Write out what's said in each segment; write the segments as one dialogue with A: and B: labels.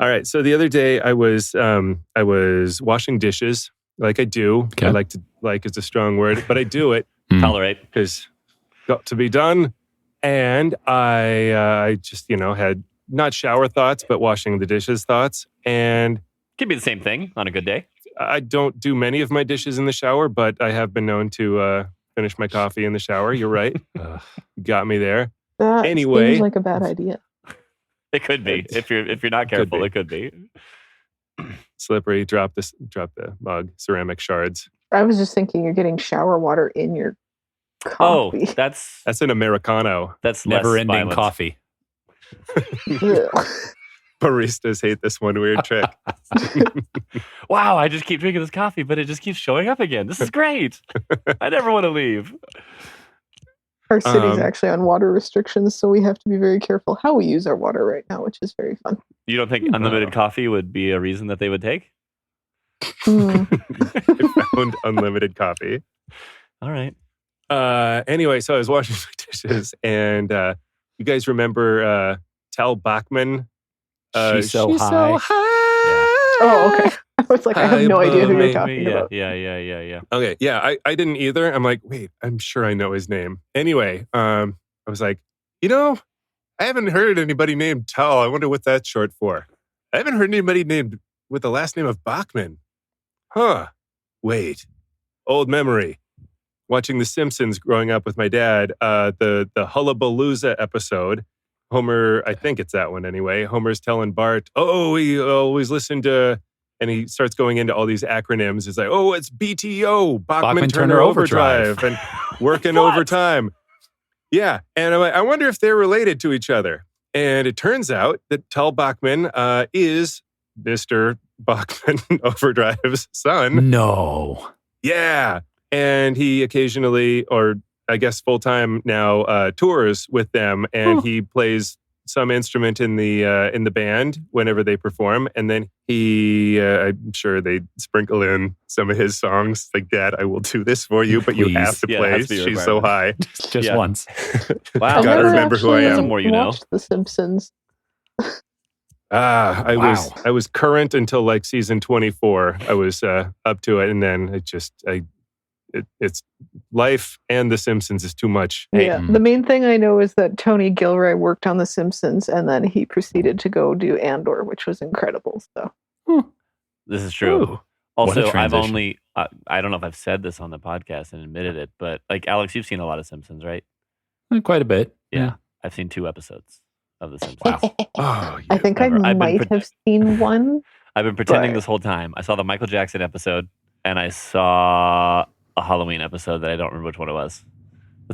A: All right. So the other day I was washing dishes like I do.
B: Okay.
A: I like is a strong word, but I do it
C: Tolerate.
A: because got to be done. And I just, had not shower thoughts, but washing the dishes thoughts. And
C: Could be the same thing on a good day.
A: I don't do many of my dishes in the shower, but I have been known to finish my coffee in the shower. You're right. Got me there.
D: That
A: Anyway.
D: seems like a bad idea.
C: It could be. If you're not careful, it could be.
A: Slippery, drop the mug, ceramic shards.
D: I was just thinking you're getting shower water in your
C: Oh,
D: coffee.
C: that's
A: an Americano.
C: less
B: Never-ending
C: violent.
B: coffee.
A: Baristas hate this one weird trick.
C: Wow, I just keep drinking this coffee, but it just keeps showing up again. This is great. I never want to leave.
D: Our city's actually on water restrictions, so we have to be very careful how we use our water right now, which is very fun.
C: You don't think unlimited coffee would be a reason that they would take?
A: I found unlimited coffee.
C: All right.
A: Anyway, so I was washing my dishes, and you guys remember Tal Bachman?
B: She's so high.
D: Oh, okay. I was like, I have no idea who you're talking about.
C: Yeah.
A: Okay, yeah, I didn't either. I'm like, wait, I'm sure I know his name. Anyway, I was like, I haven't heard anybody named Tal. I wonder what that's short for. I haven't heard anybody named with the last name of Bachman. Huh. Wait. Old memory. Watching The Simpsons growing up with my dad, the Hullabalooza episode, Homer, I think it's that one anyway. Homer's telling Bart, we always listen to, and he starts going into all these acronyms. It's like, it's BTO, Bachman Turner Overdrive, and working overtime. Yeah, and I'm like, I wonder if they're related to each other. And it turns out that Tal Bachman is Mr. Bachman Overdrive's son.
B: No.
A: Yeah, and he occasionally, or I guess full-time now, tours with them, and he plays some instrument in the band whenever they perform, and then I'm sure they sprinkle in some of his songs like that. I will do this for you, but you have to play. She's so high.
B: Just once.
C: Wow.
A: Gotta remember who I am.
C: That's more you know.
D: Watched The Simpsons.
A: I was current until like season 24. I was up to it, and then it's life and The Simpsons is too much.
D: Yeah, the main thing I know is that Tony Gilroy worked on The Simpsons, and then he proceeded to go do Andor, which was incredible. So
C: this is true.
B: Ooh,
C: also, I've only I don't know if I've said this on the podcast and admitted it, but like Alex, you've seen a lot of Simpsons, right?
B: Quite a bit.
C: Yeah. I've seen 2 episodes of The Simpsons.
A: Wow.
D: I think I might have seen one.
C: I've been pretending this whole time. I saw the Michael Jackson episode, and I saw a Halloween episode that I don't remember which one it was.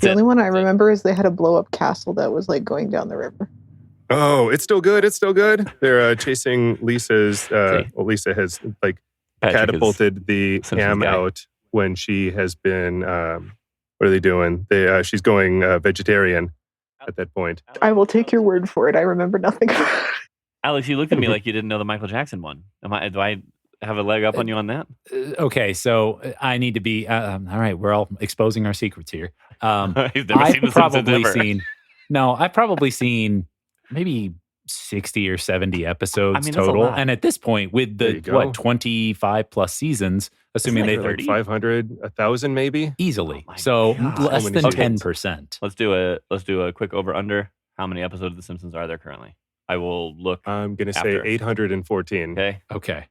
D: The only one I remember is they had a blow-up castle that was like going down the river.
A: Oh, it's still good. It's still good. They're chasing Lisa's. Lisa has like catapulted the ham out when she has been. What are they doing? She's going vegetarian at that point.
D: I will take your word for it. I remember nothing.
C: Alex, you looked at me like you didn't know the Michael Jackson one. Do I have a leg up on you on that?
B: Okay, so I need to be. All right, we're all exposing our secrets here.
C: He's never seen The Simpsons ever.
B: I've probably seen maybe 60 or 70 episodes
C: that's a
B: total.
C: lot.
B: And at this point, with the 25 plus seasons, assuming they
A: like 500, 1,000 maybe
B: easily.
C: Oh
B: so less than
C: Okay.
B: 10%.
C: Let's do a quick over under. How many episodes of The Simpsons are there currently? I will look.
A: I'm going to say 814.
C: Okay.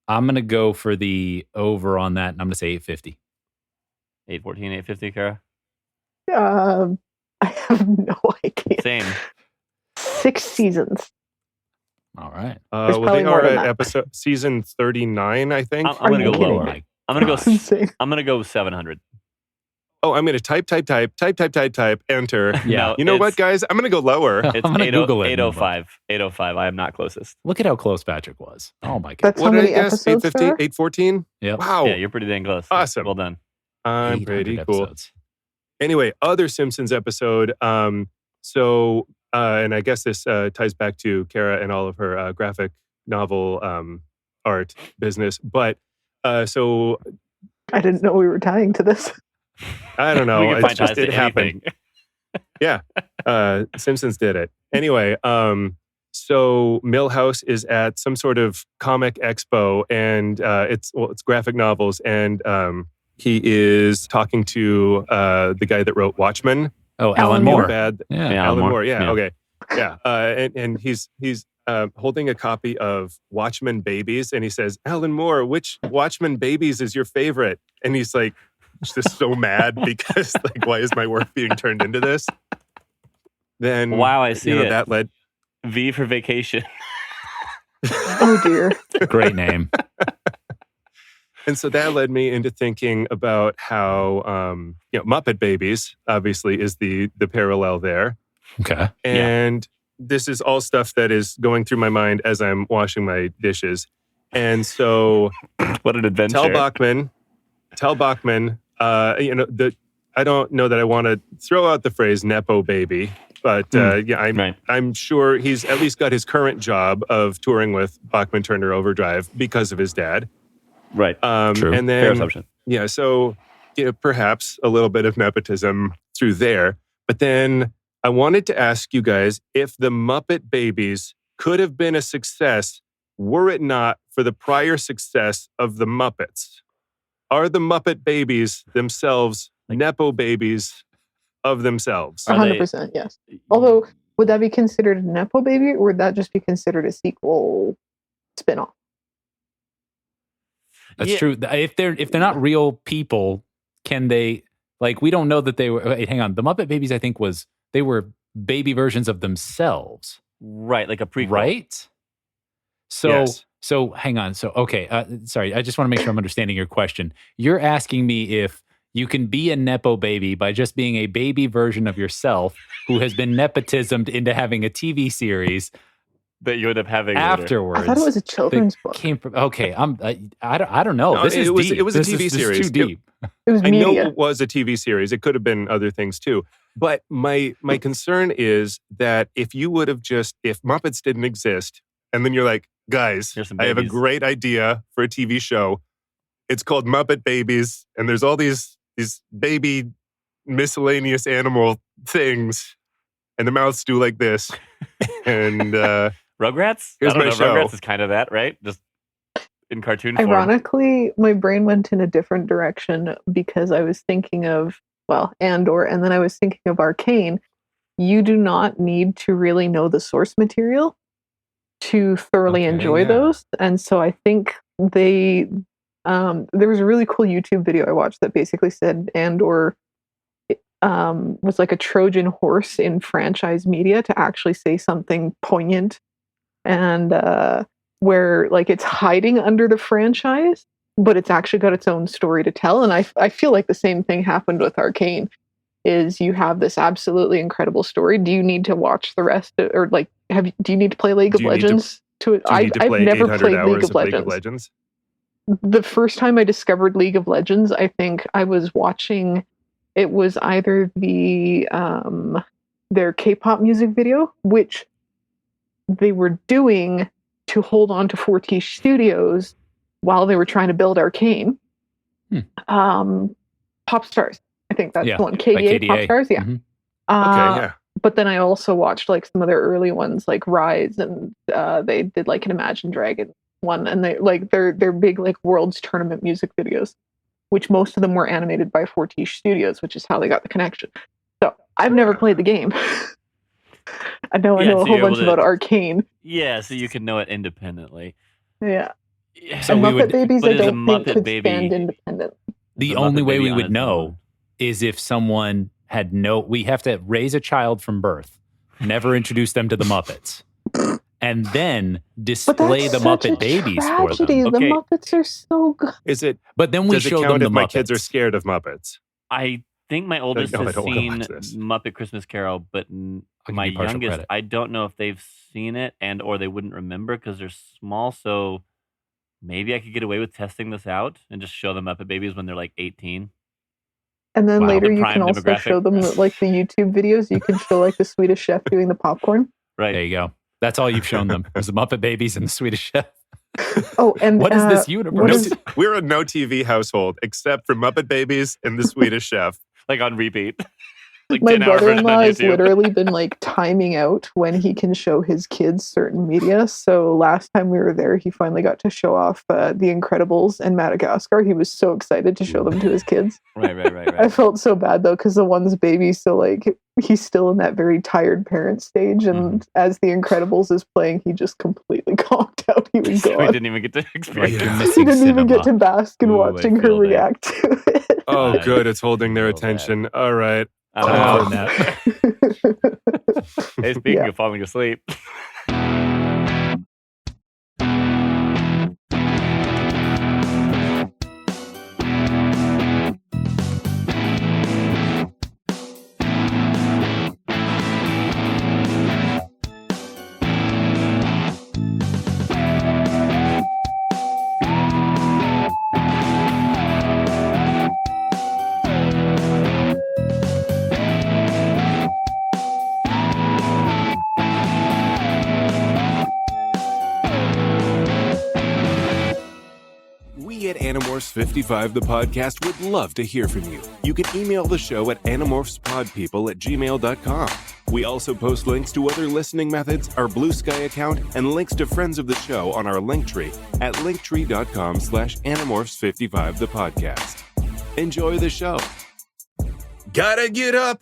B: I'm going to go for the over on that, and I'm going to say 850.
C: 814, 850, Kara?
D: I have no idea.
C: Same.
D: 6 seasons.
B: All right.
A: Well, they are at season 39, I think.
C: I'm going to go lower. I'm going to go 700.
A: Oh, I'm going to type, enter.
B: Yeah.
A: You know what, guys? I'm going to go lower.
C: It's
B: I'm gonna Google it.
C: 805. 805. I am not closest.
B: Look at how close Patrick was. Oh, my God.
D: That's how many episodes
A: 850,
D: there are?
A: 814?
B: Yep.
A: Wow.
C: Yeah, you're pretty dang close.
A: Awesome.
C: Well done.
A: I'm pretty
B: 800
A: cool.
B: episodes.
A: Anyway, other Simpsons episode. And I guess this ties back to Kara and all of her graphic novel art business. But so
D: I didn't know we were tying to this.
A: I don't know.
C: We can find
A: It's just
C: ties to
A: it happened.
C: anything.
A: Yeah. Simpsons did it. Anyway, So Milhouse is at some sort of comic expo, and it's graphic novels, and he is talking to the guy that wrote Watchmen.
B: Oh,
D: Alan
B: Alan
D: Moore.
B: Moore.
A: Bad.
B: Yeah.
A: Alan Moore.
C: Yeah.
A: Yeah. Okay. Yeah. And he's holding a copy of Watchmen Babies, and he says, "Alan Moore, which Watchmen Babies is your favorite?" And he's like, just so mad because like, why is my work being turned into this? Then
C: Wow, I see it.
A: That led.
C: V for vacation.
D: Oh dear.
B: Great name.
A: And so that led me into thinking about how Muppet Babies obviously is the parallel there.
B: Okay.
A: And this is all stuff that is going through my mind as I'm washing my dishes. And so
C: What an adventure.
A: Tell Bachman, I don't know that I want to throw out the phrase Nepo baby, but I'm sure he's at least got his current job of touring with Bachman Turner Overdrive because of his dad.
C: Right.
B: True.
A: And then,
C: Fair assumption.
A: Yeah, so perhaps a little bit of nepotism through there. But then I wanted to ask you guys if the Muppet Babies could have been a success were it not for the prior success of the Muppets. Are the Muppet Babies themselves Nepo babies of themselves?
D: 100%, yes. Although, would that be considered a Nepo baby, or would that just be considered a sequel spin-off?
B: That's true. If they're not real people, can they, like, we don't know that they were, wait, hang on. The Muppet Babies, I think they were baby versions of themselves.
C: Right, like a prequel.
B: Right? So,
A: Yes.
B: so hang on. So, okay. Sorry. I just want to make sure I'm understanding your question. You're asking me if you can be a Nepo baby by just being a baby version of yourself who has been nepotismed into having a TV series
C: That you end up having
B: afterwards.
D: I thought it was a children's book.
B: Came from, okay. I don't know.
A: No,
B: This is deep.
A: it was a
B: This
A: TV
B: is
A: series.
B: too deep.
D: It was
A: I know
D: media.
A: it was a TV series. It could have been other things too. But my concern is that if Muppets didn't exist, and then you're like, guys,
C: Here's some
A: I have a
C: babies.
A: great idea for a TV show. It's called Muppet Babies, and there's all these baby miscellaneous animal things, and the mouths do like this. And
C: Rugrats?
A: Here's
C: I don't
A: my
C: know.
A: show.
C: Rugrats is kind of that, right? Just in cartoon form.
D: Ironically, my brain went in a different direction because I was thinking of, Andor, and then I was thinking of Arcane. You do not need to really know the source material to thoroughly enjoy those. And so I think there was a really cool YouTube video I watched that basically said Andor was like a Trojan horse in franchise media to actually say something poignant and where like it's hiding under the franchise, but it's actually got its own story to tell. And I feel like the same thing happened with Arcane. Is you have this absolutely incredible story. Do you need to watch the rest, or like do you need to play League of Legends I've never played League of Legends. The first time I discovered League of Legends, I think I was watching. It was either their K-pop music video, which they were doing to hold on to Fortiche Studios while they were trying to build Arcane. Pop Stars. I think that's the one. KDA, Pop Stars, yeah.
B: Mm-hmm.
A: Okay, yeah.
D: But then I also watched like some of their early ones, like Rise, and they did like an Imagine Dragon one, and they're big like Worlds Tournament music videos, which most of them were animated by Fortiche Studios, which is how they got the connection. So I've never played the game. I know a whole bunch about Arcane.
C: Yeah, so you can know it independently.
D: Yeah.
B: So
D: and
B: we
D: Muppet Babies,
C: but
D: I
C: is a
D: don't think
C: Muppet
D: could
C: Baby-
D: stand independent.
B: The
C: Muppet
B: only way
C: Baby
B: we
C: on
B: would
C: its
B: know
C: own.
B: is if someone had we have to raise a child from birth, never introduce them to the Muppets, and then
D: But
B: display
D: that's
B: the
D: such
B: Muppet
D: a
B: Babies
D: tragedy.
B: for them.
C: Okay.
D: The Muppets are so good.
A: Is it?
B: But then we
A: Does it
B: show them
A: count
B: the
A: if my
B: Muppets.
A: kids are scared of Muppets?
C: I think my oldest
A: No, I
C: has
A: don't wanna
C: seen
A: watch this.
C: Muppet Christmas Carol, but
B: I'll give
C: my
B: you partial
C: youngest,
B: credit.
C: I don't know if they've seen it or they wouldn't remember because they're small. So maybe I could get away with testing this out and just show them Muppet Babies when they're like 18.
D: And then
B: Wow.
D: later
C: The
D: you
C: prime
D: can also
C: demographic.
D: show them like the YouTube videos. You can show like the Swedish Chef doing the popcorn.
C: Right.
B: There you go. That's all you've shown them is the Muppet Babies and the Swedish Chef.
D: Oh, and
B: What is this
D: what
B: universe?
D: is-
A: We're a no TV household except for Muppet Babies and the Swedish Chef.
C: Like on repeat. Like
D: My
C: 10-hour version on
D: brother-in-law has
C: YouTube.
D: literally been like timing out when he can show his kids certain media. So last time we were there, he finally got to show off The Incredibles and Madagascar. He was so excited to show them to his kids.
C: Right.
D: I felt so bad though, because the one's baby, so like he's still in that very tired parent stage. And as The Incredibles is playing, he just completely conked out. He was
C: So he
D: gone.
C: didn't even get to
B: Like
C: experience
B: you're
C: it.
D: He
B: missing
D: didn't even get to
B: cinema.
D: bask in
C: Ooh, I
D: watching her
C: feel that.
D: react to it.
A: Oh,
C: Nice.
A: good. It's holding their
C: Feel that.
A: attention. All right.
C: I'm
B: Time
C: out.
B: for a nap.
C: Hey, speaking
D: Yeah.
C: of falling asleep.
E: We at Animorphs 55, the podcast, would love to hear from you. You can email the show at animorphspodpeople@gmail.com. We also post links to other listening methods, our Blue Sky account, and links to friends of the show on our Linktree at linktree.com/Animorphs55, the podcast. Enjoy the show.
A: Gotta get up.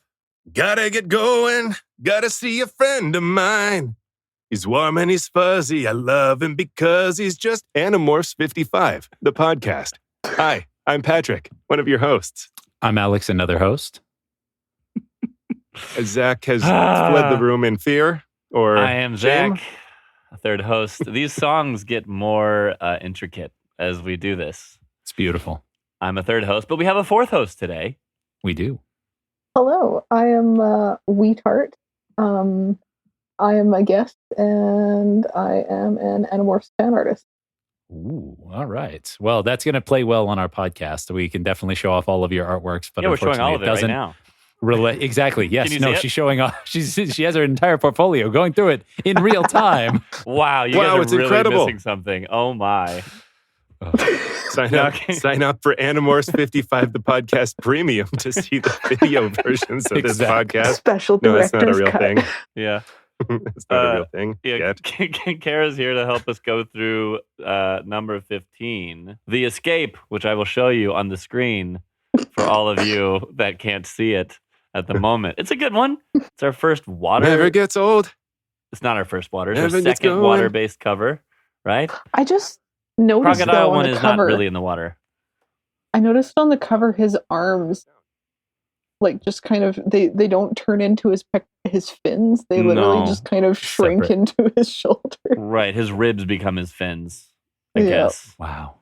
A: Gotta get going. Gotta see a friend of mine. He's warm and he's fuzzy. I love him because he's just Animorphs 55, the podcast. Hi, I'm Patrick, one of your hosts.
B: I'm Alex, another host.
A: Zach has fled the room in fear or
C: I am
A: shame.
C: Zach, a third host. These songs get more intricate as we do this.
B: It's beautiful.
C: I'm a third host, but we have a fourth host today.
B: We do.
D: Hello, I am WheatArt. I am a guest, and I am an Animorphs fan artist.
B: Ooh, all right. Well, that's going to play well on our podcast. We can definitely show off all of your artworks, but
C: Yeah, we're showing
B: unfortunately,
C: all of it right now.
B: Exactly. Yes.
C: you
B: No,
C: see it?
B: she's showing off. She has her entire portfolio going through it in real time.
C: Wow, you
A: Wow,
C: guys are
A: it's
C: really
A: incredible.
C: missing something. Oh my. Okay.
A: Sign up for Animorphs 55, the podcast premium to see the video versions of this
B: Exactly.
A: podcast.
D: Special
A: No, that's
D: director's
A: not a real
D: cut.
A: thing.
C: Yeah.
A: It's not a real thing
C: Yeah,
A: yet.
C: Kara's here to help us go through number 15, The Escape, which I will show you on the screen for all of you that can't see it at the moment. It's a good one. It's our first water.
A: Never gets old.
C: It's not our first water. It's
A: Never
C: our
A: gets
C: second
A: going.
C: water-based cover, right?
D: I just noticed
C: Crocodile
D: though, on
C: one
D: the
C: is
D: cover,
C: not really in the water.
D: I noticed on the cover his arms, like just kind of they don't turn into his fins. They literally
C: No.
D: just kind of shrink
B: Separate.
D: into his shoulder.
C: Right. His ribs become his fins, I
D: Yeah.
C: guess,
B: Wow.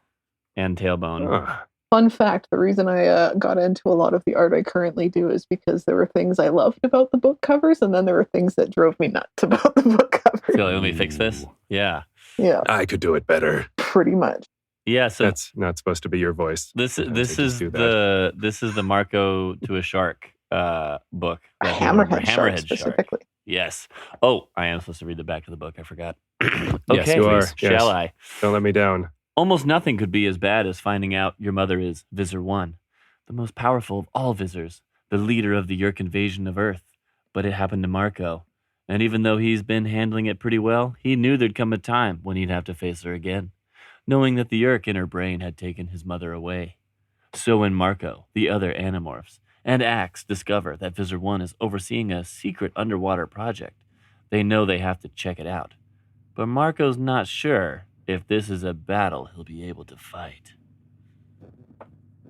C: and tailbone.
A: Ah,
D: Fun fact: the reason I got into a lot of the art I currently do is because there were things I loved about the book covers, and then there were things that drove me nuts about the book covers.
C: So let me fix this. Yeah.
D: Yeah,
A: I could do it better.
D: pretty much.
C: Yeah. So
A: That's not supposed to be your voice.
C: This
A: Sometimes
C: this
A: they
C: is
A: just do that.
C: the Marco to a Shark book.
D: A
C: that he wrote for
D: hammerhead shark
C: Shark.
D: specifically.
C: Yes. Oh, I am supposed to read the back of the book. I forgot.
B: Yes,
C: Okay,
A: you are.
C: shall
A: Yes.
C: I?
A: Don't let me down.
C: Almost nothing could be as bad as finding out your mother is Visor 1, the most powerful of all Visors, the leader of the Yeerk invasion of Earth. But it happened to Marco. And even though he's been handling it pretty well, he knew there'd come a time when he'd have to face her again, knowing that the Yeerk in her brain had taken his mother away. So when Marco, the other Animorphs, and Axe discover that Visor 1 is overseeing a secret underwater project, they know they have to check it out. But Marco's not sure if this is a battle he'll be able to fight.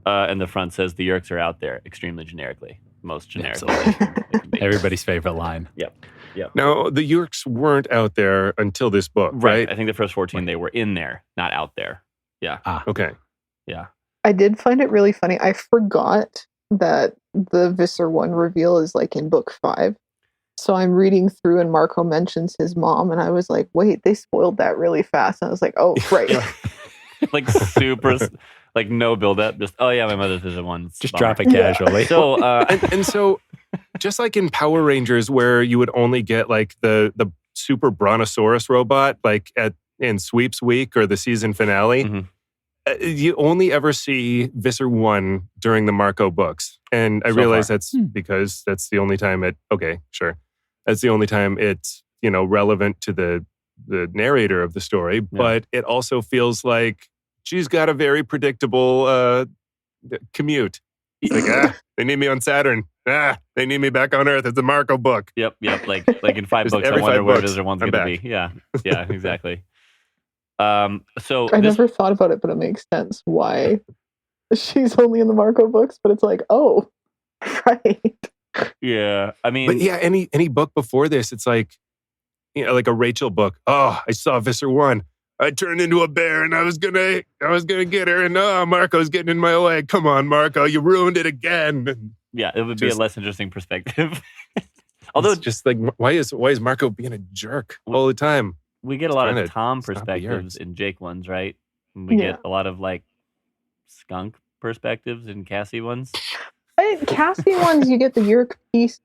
C: And the front says the Yeerks are out there, extremely generically. Most generically.
B: Absolutely.
C: they can be.
B: Everybody's favorite line.
A: Now, the Yeerks weren't out there until this book, right?
C: I think the first 14, they were in there, not out there.
A: Okay.
C: Yeah.
D: I did find it really funny. I forgot that the Visser 1 reveal is like in book 5. So I'm reading through and Marco mentions his mom and I was like, wait, they spoiled that really fast. And I was like, oh, right.
C: Like super, like no build up. Just, oh yeah, my mother's Visor 1.
B: Just
C: Bummer.
B: drop it casually.
C: So,
A: And so, just like in Power Rangers, where you would only get like the super Brontosaurus robot, like in Sweeps Week or the season finale,
C: Mhm.
A: You only ever see Visser 1 during the Marco books. And I
C: So
A: realize
C: far.
A: that's because that's the only time that's the only time it's, relevant to the narrator of the story. But it also feels like she's got a very predictable commute. Like, they need me on Saturn. They need me back on Earth. It's a Marco book.
C: Yep. Like in 5
A: Just
C: books, I
A: every
C: wonder
A: 5
C: where
A: books,
C: Visitor One's
A: I'm
C: going to
A: back.
C: be. Yeah, exactly. So
D: I
C: this,
D: never thought about it, but it makes sense why she's only in the Marco books. But it's like, oh, right.
C: yeah, I mean,
A: But yeah, any book before this, it's like, like a Rachel book. Oh, I saw Visser 1. I turned into a bear and I was gonna get her, and Marco's getting in my way. Come on, Marco, you ruined it again.
C: yeah, it would be a less interesting perspective.
A: Although, it's just like, why is Marco being a jerk all the time?
C: We get a lot
A: trying
C: of
A: to
C: Tom
A: stop the
C: perspectives
A: Yeerks.
C: in Jake ones, right? And we get a lot of like skunk perspectives in Cassie ones.
D: Cassie ones, you get the Yeerk piece.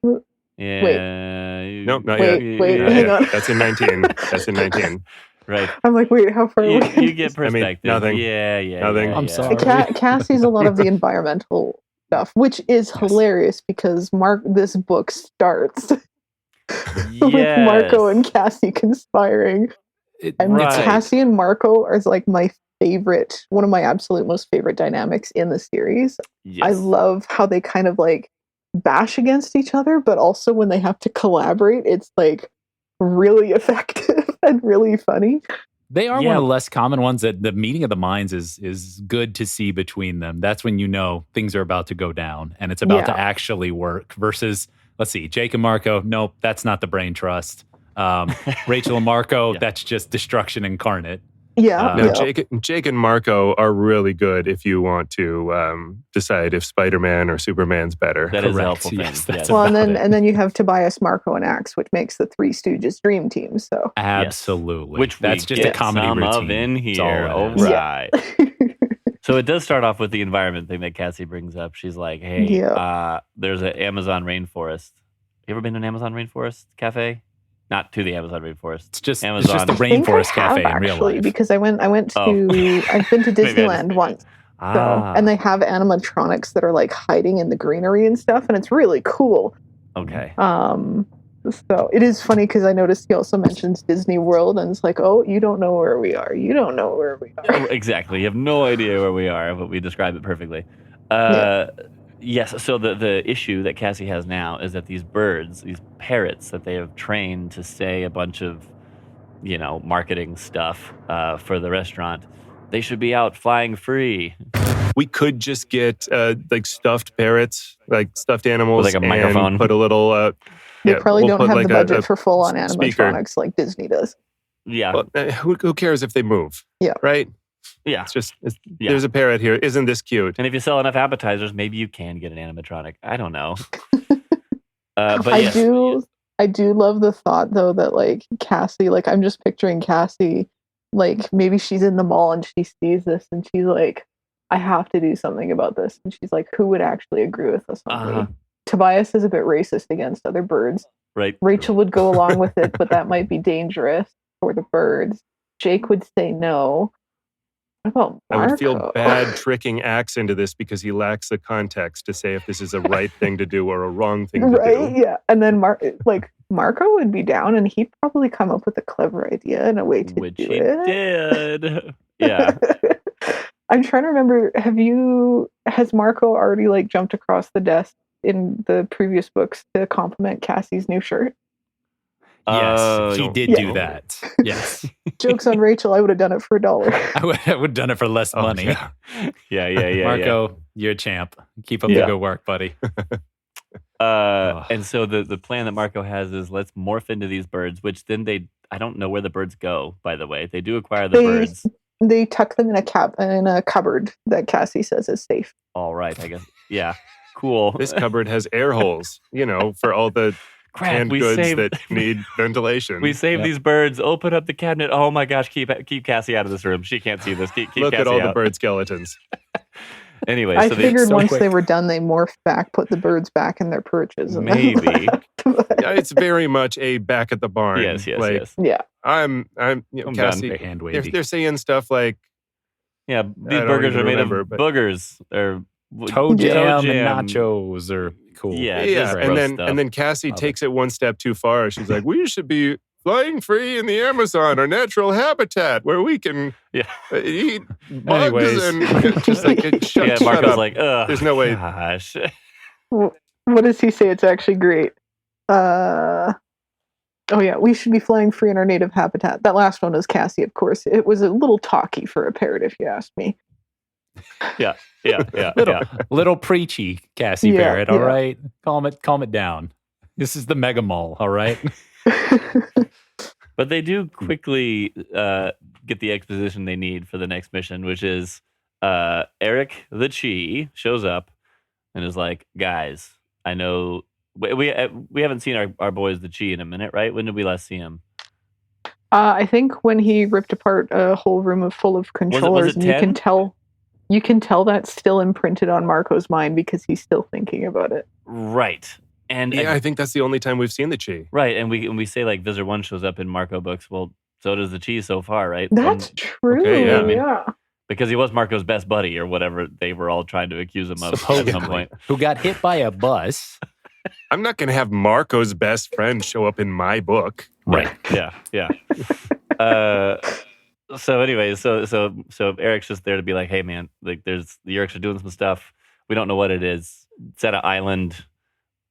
C: Yeah.
A: Nope, not
D: Wait,
A: yet.
D: hang on.
A: That's in 19. That's in 19.
C: Right.
D: I'm like, wait, how far
C: You,
D: away?
C: you get perspective.
A: nothing.
C: Yeah.
A: Nothing.
B: I'm sorry.
D: Cassie's a lot of the environmental stuff, which is hilarious because this book starts with Marco and Cassie conspiring. And Cassie and Marco are like my favorite, one of my absolute most favorite dynamics in the series.
C: Yes.
D: I love how they kind of like bash against each other, but also when they have to collaborate, it's like really effective and really funny.
B: They are one of the less common ones that the meeting of the minds is good to see between them. That's when you know things are about to go down and it's about to actually work versus, let's see, Jake and Marco. Nope, that's not the brain trust. Rachel and Marco, that's just destruction incarnate.
A: No, Jake and Marco are really good if you want to decide if Spider-Man or Superman's better.
C: That is a helpful thing.
B: Yes, that's
D: well,
B: about
D: and then you have Tobias, Marco, and Axe, which makes the Three Stooges dream team. So
B: absolutely,
C: which
B: that's just a comedy
C: some
B: routine.
C: of in here. All right. So it does start off with the environment thing that Cassie brings up. She's like, "Hey, there's an Amazon rainforest. You ever been to an Amazon rainforest cafe? Not to the Amazon rainforest.
B: It's just
C: Amazon.
B: It's just the rainforest cafe in real life.
D: Because I went to I've been to Disneyland once. So, and they have animatronics that are like hiding in the greenery and stuff, and it's really cool.
C: Okay.
D: So it is funny because I noticed he also mentions Disney World, and it's like, oh, you don't know where we are. You don't know where we are.
C: Exactly. You have no idea where we are, but we describe it perfectly. Yes. So the issue that Cassie has now is that these birds, these parrots that they have trained to say a bunch of, marketing stuff for the restaurant, they should be out flying free.
A: We could just get like stuffed parrots, like stuffed animals,
C: with like a microphone.
A: And put a little.
D: They probably don't have the budget for full-on
A: speaker.
D: animatronics like Disney does.
C: Yeah.
A: Well, who cares if they move?
D: Yeah.
A: Right.
C: Yeah.
A: There's a parrot here. Isn't this cute?
C: And if you sell enough appetizers, maybe you can get an animatronic. I don't know. But
D: I do love the thought though that like Cassie, like I'm just picturing Cassie, like maybe she's in the mall and she sees this and she's like, I have to do something about this. And she's like, who would actually agree with us on me? Tobias is a bit racist against other birds.
C: Right.
D: Rachel would go along with it, but that might be dangerous for the birds. Jake would say no. What about Marco?
A: I would feel bad tricking Axe into this because he lacks the context to say if this is a right thing to do or a wrong thing to do.
D: Right, yeah. And then Marco would be down and he'd probably come up with a clever idea and a way to do it. Which he
C: did. Yeah.
D: I'm trying to remember, has Marco already like jumped across the desk in the previous books to compliment Cassie's new shirt?
B: Yes, he did do that. Yes.
D: Jokes on Rachel, I would have done it for $1.
B: I would have done it for less money.
C: Yeah.
B: Marco, you're a champ. Keep up the good work, buddy.
C: And so the plan that Marco has is let's morph into these birds, which then I don't know where the birds go, by the way. They do acquire the birds.
D: They tuck them in a cupboard that Cassie says is safe.
C: All right, I guess. Yeah. Cool.
A: This cupboard has air holes, for all the canned goods that need ventilation.
C: We save these birds. Open up the cabinet. Oh my gosh, keep Cassie out of this room. She can't see this. Keep
A: Look
C: Cassie
A: at all
C: out.
A: the bird skeletons.
C: Anyway,
D: I figured once they were done, they morphed back, put the birds back in their perches. And
C: maybe.
A: It's very much a back at the barn.
C: Yes.
D: Yeah.
A: I'm
C: I'm
A: Cassie.
B: hand wavy.
A: They're saying stuff like,
C: Yeah, these
A: don't
C: burgers
A: even
C: are made
A: remember,
C: of
A: but-
C: boogers or
B: Toe jam
C: jam.
B: and nachos are cool.
C: Yeah,
A: Yeah,
C: just
A: and
C: gross
A: then
C: stuff.
A: and then Cassie
B: Love
A: takes it one step too far. She's like, "We should be flying free in the Amazon, our natural habitat, where we can
C: Yeah.
A: eat bugs."
B: Anyways.
A: And just like, shut,
C: Yeah,
A: shut
C: Marco's
A: up.
C: like, ugh.
A: There's no way.
C: Gosh.
D: What does he say? It's actually great. Oh yeah, we should be flying free in our native habitat. That last one was Cassie, of course. It was a little talky for a parrot, if you ask me.
C: Yeah.
B: Little preachy, Cassie
D: Yeah,
B: Barrett. All
D: yeah.
B: right, calm it down. This is the Mega Mall. All right.
C: But they do quickly get the exposition they need for the next mission, which is Eric the Chi shows up and is like, guys, I know we haven't seen our boys the Chi in a minute, right? When did we last see him?
D: I think when he ripped apart a whole room full of controllers, and
C: 10?
D: you can tell that's still imprinted on Marco's mind because he's still thinking about it.
C: Right. And
A: Yeah, I think that's the only time we've seen the Chi.
C: right, and we say like Visor 1 shows up in Marco books. Well, so does the Chi so far, right?
D: That's true.
A: okay, yeah, I
C: mean-
D: yeah.
C: Because he was Marco's best buddy or whatever they were all trying to accuse him of at some
B: Supposedly.
C: point.
B: Who got hit by a bus?
A: I'm not going to have Marco's best friend show up in my book.
B: Right.
C: Yeah. So anyway, so Eric's just there to be like, hey man, like there's the Yeerks are doing some stuff. We don't know what it is. It's at an island.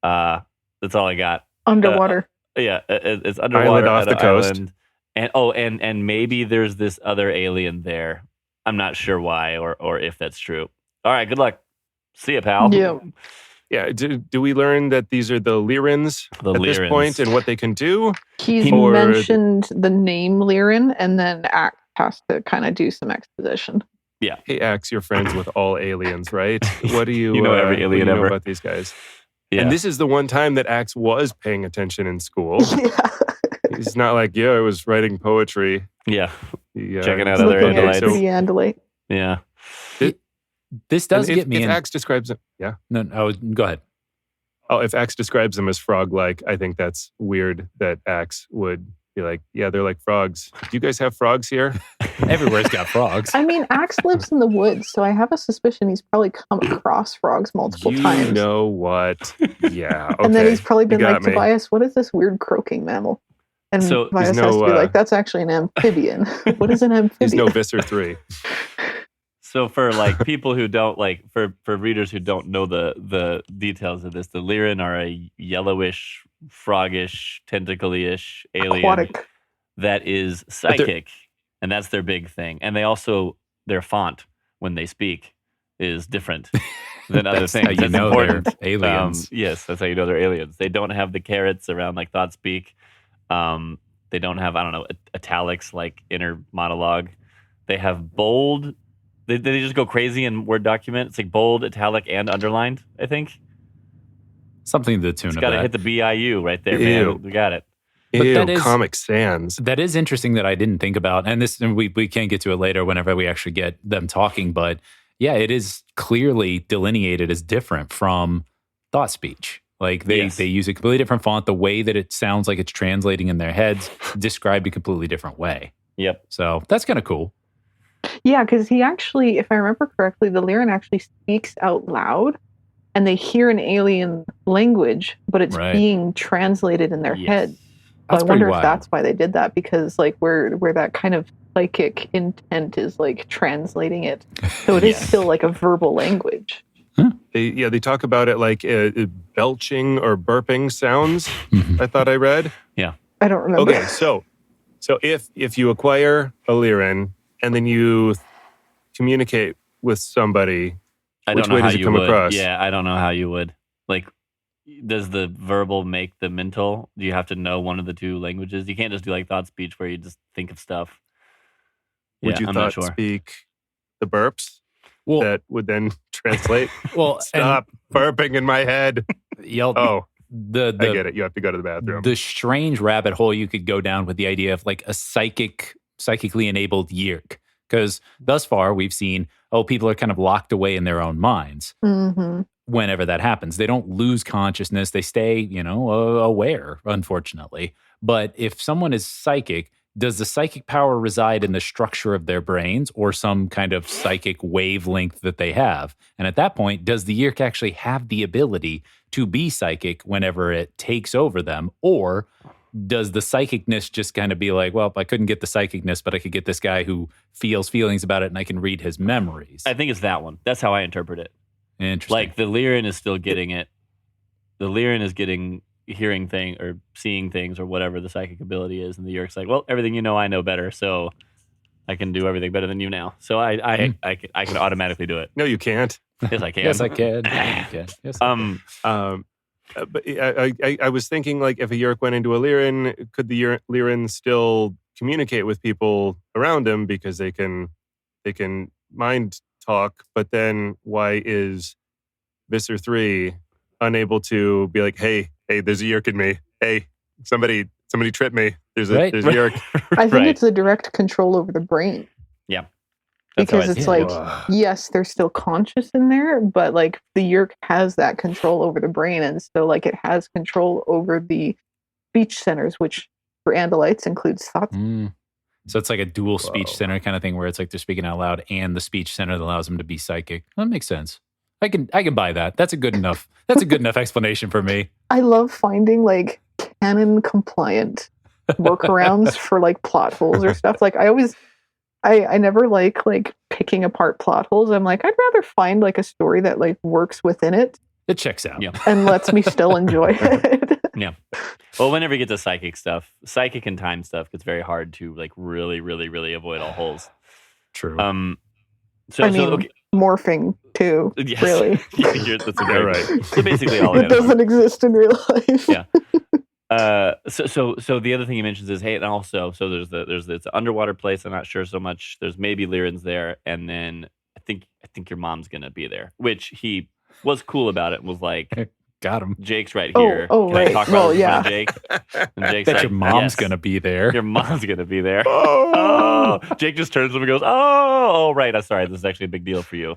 C: That's all I got.
D: Underwater.
C: Yeah, it's underwater
A: off
C: at
A: the
C: an
A: coast.
C: island. And maybe there's this other alien there. I'm not sure why or if that's true. All right, good luck. See ya, pal.
D: Yeah.
A: Yeah, do we learn that these are the Lyrans
C: The
A: at this
C: Lyrans.
A: point and what they can do?
D: He's
A: Or-
D: mentioned the name Lyran, and then Act has to kind of do some exposition.
A: Hey, Axe, you're friends with all aliens, right? What do you,
C: You know every
A: what do you
C: alien
A: know
C: ever.
A: about these guys?
C: Yeah.
A: And this is the one time that Axe was paying attention in school.
D: Yeah.
A: He's not like, yeah, I was writing poetry.
C: Yeah.
A: He,
C: Checking out
A: he's
C: other
A: like,
D: Looking
A: okay,
D: at
C: Andalites.
D: the Andalite.
C: Yeah.
B: This does
A: and
B: get me
A: if
B: in.
A: Axe describes it, yeah.
B: No, go ahead.
A: Oh, if Axe describes them as frog-like, I think that's weird that Axe would be like, yeah, they're like frogs. Do you guys have frogs here?
B: Everywhere's got frogs.
D: I mean, Axe lives in the woods, so I have a suspicion he's probably come across frogs multiple
A: You
D: times.
A: know what? Yeah, okay.
D: And then he's probably been
A: You got
D: like,
A: me.
D: Tobias, what is this weird croaking mammal? And
C: So,
D: Tobias
A: he's
D: has
A: no,
D: to be like, that's actually an amphibian. What is an
A: He's
D: amphibian?
A: no Visser 3.
C: So for like people who don't like for readers who don't know the details of this, the Lyran are a yellowish, froggish, tentacly-ish alien
D: Aquatic.
C: that is
A: they're-
C: psychic, and that's their big thing. And they also their font when they speak is different than other
B: That's
C: things.
B: how you
C: That's
B: know
C: important.
B: they're aliens.
C: Yes, that's how you know they're aliens. They don't have the carrots around like thought speak. They don't have, I don't know, italics like inner monologue. They have bold. They just go crazy in Word document. It's like bold, italic, and underlined, I think.
B: Something to the tune
C: It's
B: of
C: got to
B: that.
C: hit the BIU right there,
A: Ew.
C: man. We got it.
B: But
A: Ew,
B: that is-
A: Comic Sans.
B: That is interesting that I didn't think about, and we can get to it later whenever we actually get them talking. But yeah, it is clearly delineated as different from thought speech. Like they
C: Yes.
B: use a completely different font. The way that it sounds like it's translating in their heads described a completely different way.
C: Yep.
B: So that's kind of cool.
D: Yeah, because he actually, if I remember correctly, the Lyran actually speaks out loud and they hear an alien language, but it's
B: Right.
D: being translated in their
C: Yes.
D: head. So
B: That's
D: I
B: pretty
D: wonder if
B: wild.
D: that's why they did that, because like where that kind of psychic intent is like translating it. So it is
C: Yes.
D: still like a verbal language.
A: They talk about it like belching or burping sounds.
B: Mhm.
A: I thought I read.
D: I don't remember.
A: Okay, so if you acquire a Lyran and then you communicate with somebody,
C: I
A: Which
C: don't know
A: way
C: how
A: does it
C: you
A: come
C: would.
A: across?
C: Yeah, I don't know how you would. Like, does the verbal make the mental? Do you have to know one of the two languages? You can't just do like thought speech where you just think of stuff.
A: would you
C: I'm not
A: thought
C: sure.
A: speak the burps
B: Well,
A: that would then translate?
B: well,
A: Stop burping in my head.
B: and y'all,
A: Oh,
B: the
A: I get it. You have to go to the bathroom.
B: the strange rabbit hole you could go down with the idea of like a psychically enabled Yeerk. Because thus far we've seen, people are kind of locked away in their own minds
D: Mm-hmm.
B: whenever that happens. They don't lose consciousness. They stay, aware, unfortunately. But if someone is psychic, does the psychic power reside in the structure of their brains or some kind of psychic wavelength that they have? And at that point, does the Yeerk actually have the ability to be psychic whenever it takes over them? Or does the psychicness just kind of be like, well, I couldn't get the psychicness, but I could get this guy who feels feelings about it and I can read his memories?
C: I think it's that one. That's how I interpret it.
B: Interesting.
C: Like the Lyran is still getting it. The Lyran is getting hearing thing or seeing things or whatever the psychic ability is, and the Yeerk's like, well, everything you know, I know better, so I can do everything better than you now. So I can automatically do it.
A: No, you can't.
C: Yes, I can.
B: Yes, I can. Yes, I can.
A: But I was thinking, like, if a Yeerk went into a Lyran, could the Lyran still communicate with people around him because they can mind talk? But then why is Visser 3 unable to be like, hey, there's a Yeerk in me. Hey, somebody tripped me. There's a Yeerk.
D: I think it's a direct control over the brain.
C: Yeah.
D: Because it's like, yes, they're still conscious in there, but like the Yeerk has that control over the brain. And so like it has control over the speech centers, which for Andalites includes thoughts.
B: So it's like a dual speech center kind of thing where it's like they're speaking out loud and the speech center that allows them to be psychic. That makes sense. I can buy that. That's a good enough explanation for me.
D: I love finding like canon compliant workarounds for like plot holes or stuff. Like I never like picking apart plot holes. I'm like, I'd rather find like a story that like works within it.
B: It checks out.
C: Yeah.
D: And lets me still enjoy it.
C: Yeah. Well, whenever you get to psychic stuff, psychic and time stuff, it's very hard to like really, really, really avoid all holes.
B: True.
C: Okay.
D: Morphing too.
C: Yes.
D: Really.
C: That's a right. So basically all
D: it doesn't exist in real life.
C: Yeah. So the other thing he mentions is, hey, and also, so there's this underwater place. I'm not sure so much. There's maybe Lyrans there, and then I think your mom's gonna be there, which he was cool about it and was like,
B: got him.
C: Jake's right here.
D: Oh,
C: Can
D: right.
C: I talk about this
D: yeah.
C: with Jake? And Jake's
B: Bet
C: like,
B: your mom's
C: yes,
B: gonna be there.
C: Your mom's gonna be there. Oh, Jake just turns to him and goes, oh, right. I'm sorry. This is actually a big deal for you.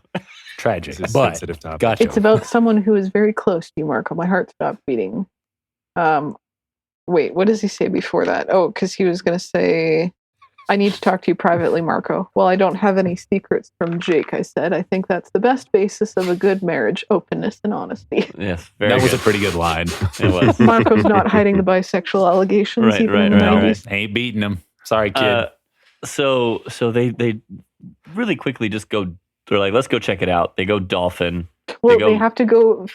B: Tragic,
A: This is
B: but
A: sensitive topic.
B: gotcha.
D: It's about someone who is very close to you, Marco. My heart stopped beating. Wait, what does he say before that? Oh, because he was going to say, I need to talk to you privately, Marco. Well, I don't have any secrets from Jake, I said. I think that's the best basis of a good marriage, openness and honesty.
C: Yes, very
B: that was
C: good.
B: a pretty good line.
C: It was.
D: Marco's not hiding the bisexual allegations.
C: Right,
D: even
C: right,
D: in the
C: right,
D: 90s.
B: Ain't beating him. Sorry, kid.
C: So they really quickly just go. They're like, let's go check it out. They go dolphin.
D: Well, they have to go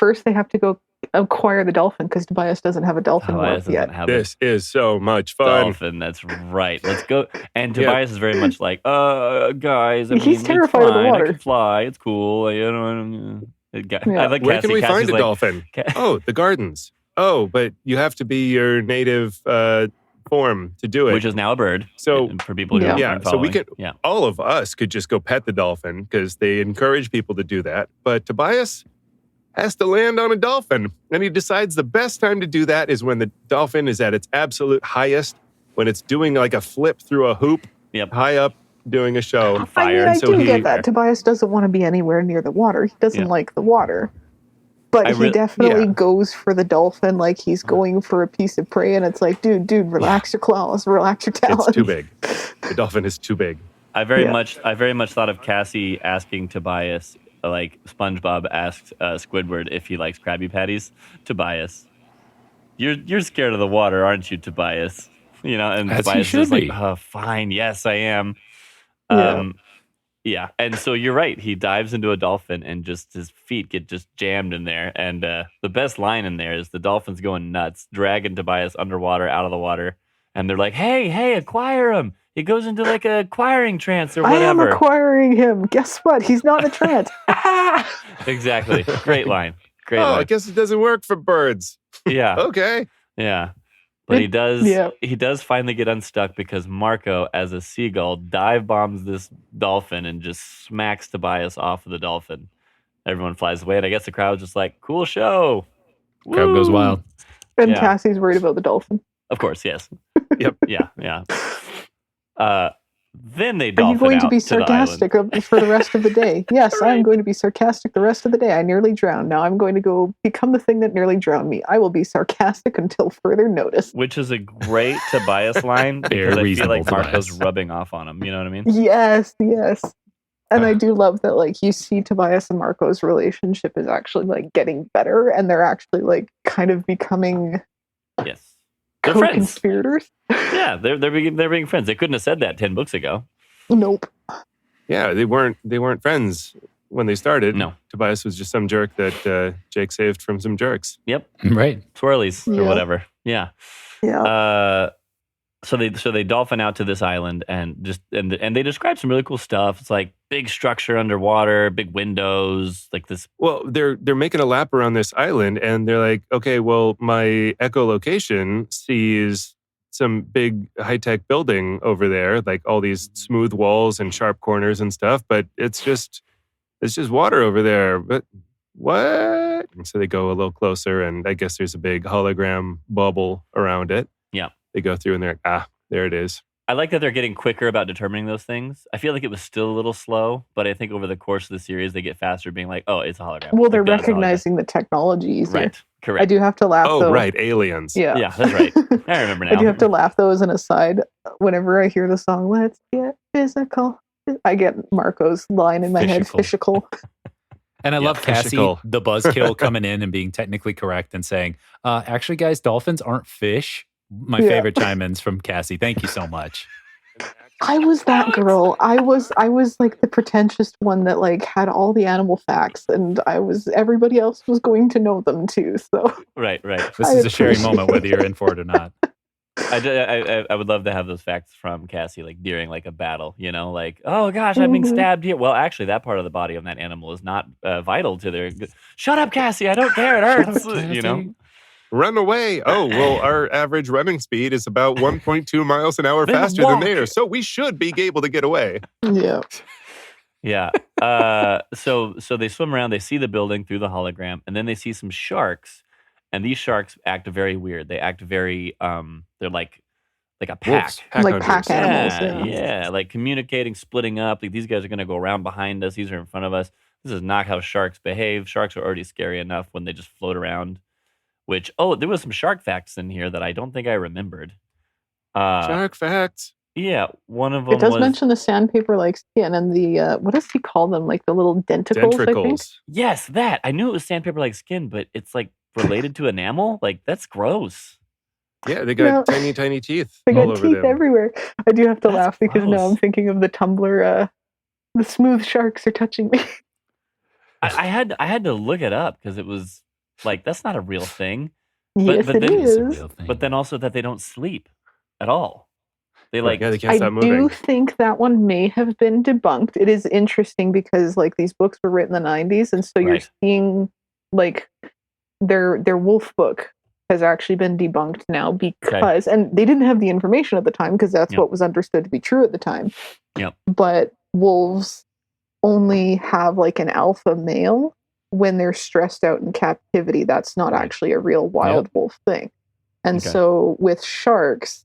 D: acquire the dolphin because Tobias doesn't have a dolphin morph yet.
A: This is so much fun.
C: Dolphin, that's right. Let's go. And Tobias is very much like, guys, I mean,
D: He's terrified of the water.
C: I can fly. It's cool. I like
A: Where
C: Cassie.
A: can we
C: Cassie's
A: find a
C: like,
A: dolphin? Oh, the gardens. Oh, but you have to be your native form to do it.
C: Which is now a bird.
A: So
C: for people who aren't
A: so we
C: following.
A: could, all of us could just go pet the dolphin because they encourage people to do that. But Tobias has to land on a dolphin, and he decides the best time to do that is when the dolphin is at its absolute highest, when it's doing like a flip through a hoop, high up doing a show.
C: Fire.
D: I do get that. Tobias doesn't want to be anywhere near the water. He doesn't like the water. But he definitely goes for the dolphin like he's going for a piece of prey, and it's like, dude, relax your claws, relax your talons.
A: It's too big. The dolphin is too big.
C: I very much thought of Cassie asking Tobias, like SpongeBob asked Squidward if he likes Krabby Patties. Tobias, you're scared of the water, aren't you, Tobias? You know, and
B: As
C: Tobias
B: he
C: is
B: should
C: like, fine, yes, I am. Yeah, and so you're right. He dives into a dolphin, and just his feet get just jammed in there. And the best line in there is the dolphin's going nuts, dragging Tobias underwater, out of the water, and they're like, "Hey, acquire him! He goes into like a acquiring trance or whatever."
D: I am acquiring him. Guess what? He's not in a trance.
C: Exactly. Great line. Great line.
A: I guess it doesn't work for birds.
C: Yeah.
A: Okay.
C: Yeah. But he does finally get unstuck because Marco, as a seagull, dive bombs this dolphin and just smacks Tobias off of the dolphin. Everyone flies away, and I guess the crowd's just like, cool show.
B: Crowd goes wild.
D: And Cassie's worried about the dolphin.
C: Of course, yes.
A: Yep.
C: Yeah. Then they
D: Are you
C: dolphin
D: going to
C: out
D: be
C: to the island.
D: sarcastic for the rest of the day? Yes, I'm
C: Right.
D: going to be sarcastic the rest of the day. I nearly drowned. Now I'm going to go become the thing that nearly drowned me. I will be sarcastic until further notice.
C: Which is a great Tobias line because
B: Very
C: I feel like
B: reasonable,
C: Marco's
B: Tobias.
C: rubbing off on him. You know what I mean?
D: Yes, yes. And I do love that, like, you see Tobias and Marco's relationship is actually, like, getting better, and they're actually, like, kind of becoming
C: Yes. They're friends.
D: co-conspirators.
C: Yeah, they're being friends. They couldn't have said that 10 books ago.
D: Nope.
A: Yeah, they weren't friends when they started.
C: No.
A: Tobias was just some jerk that Jake saved from some jerks.
C: Yep.
B: Right.
C: Swirlies or
D: Yeah.
C: whatever. Yeah.
D: Yeah.
C: So they dolphin out to this island and they describe some really cool stuff. It's like big structure underwater, big windows, like this.
A: Well, they're making a lap around this island, and they're like, okay, well, my echolocation sees some big high-tech building over there, like all these smooth walls and sharp corners and stuff, but it's just water over there. But what? And so they go a little closer, and I guess there's a big hologram bubble around it.
C: Yeah.
A: They go through, and they're like, there it is.
C: I like that they're getting quicker about determining those things. I feel like it was still a little slow, but I think over the course of the series, they get faster, being like, oh, it's a hologram.
D: Well, they're
C: Like, duh, it's a hologram.
D: recognizing the technology easier.
C: Right. Correct.
D: I do have to laugh,
A: Oh,
D: though.
A: right, aliens.
D: Yeah.
C: Yeah, that's right. I remember now.
D: I do have to laugh, though, as an aside. Whenever I hear the song, Let's Get Physical, I get Marco's line in my head,
B: Physical.
D: physical.
B: And I love Cassie,
A: physical.
B: the buzzkill, coming in and being technically correct and saying, actually, guys, dolphins aren't fish. My
D: Yeah.
B: favorite chime-ins from Cassie. Thank you so much.
D: I was that girl. I was like the pretentious one that like had all the animal facts, and everybody else was going to know them too. So
C: Right.
B: This
D: I
B: is a sharing
D: appreciate
B: moment, whether you're in for it or not.
C: I would love to have those facts from Cassie, like during like a battle, you know, like, oh gosh, I'm being stabbed here. Well, actually, that part of the body of that animal is not vital to their. Shut up, Cassie! I don't care. It hurts. You know.
A: Run away. Oh, well, our average running speed is about 1.2 miles an hour
C: Then
A: faster than
C: walk.
A: they are, so we should be able to get away.
D: yeah,
C: Yeah. So they swim around. They see the building through the hologram, and then they see some sharks. And these sharks act very weird. They act very. They're like a pack.
A: Wolves,
D: like pack
A: hunters.
D: animals.
C: Yeah, like communicating, splitting up. Like these guys are going to go around behind us. These are in front of us. This is not how sharks behave. Sharks are already scary enough when they just float around. Which, there was some shark facts in here that I don't think I remembered.
A: Shark facts.
C: Yeah, one of them
D: It does
C: was
D: mention the sandpaper-like skin and the what does he call them? Like the little denticles, I think.
A: Dentricles.
C: yes, that I knew it was sandpaper-like skin, but it's like related to enamel. Like that's gross.
A: Yeah, they got
D: No.
A: tiny teeth
D: They
A: all
D: got
A: over
D: teeth
A: them.
D: everywhere. I do have to
C: That's
D: laugh because now
C: gross.
D: I'm thinking of the Tumblr. The smooth sharks are touching me.
C: I had to look it up because it was like that's not a real thing.
D: Yes,
C: but
D: it
C: then-
B: It's a
D: is.
B: real thing.
C: But then also that they don't sleep at all. They like
A: yeah, they can't
D: I
A: stop
D: do
A: moving.
D: think that one may have been debunked. It is interesting because like these books were written in the 90s, and so you're
C: Right.
D: seeing like their wolf book has actually been debunked now because and they didn't have the information at the time because that's
C: Yep.
D: what was understood to be true at the time.
C: Yep.
D: But wolves only have like an alpha male when they're stressed out in captivity. That's not
C: Right.
D: actually a real wild wolf thing. And
C: Okay.
D: so with sharks,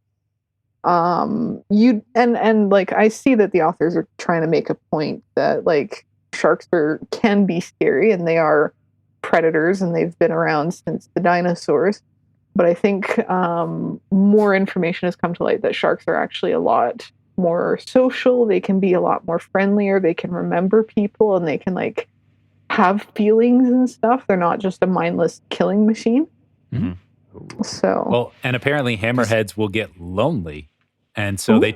D: you and like I see that the authors are trying to make a point that like sharks can be scary and they are predators and they've been around since the dinosaurs. But I think more information has come to light that sharks are actually a lot more social. They can be a lot more friendlier. They can remember people and they can like have feelings and stuff. They're not just a mindless killing machine.
B: Mhm.
D: So
B: Well, and apparently hammerheads will get lonely. And so they
D: Ooh.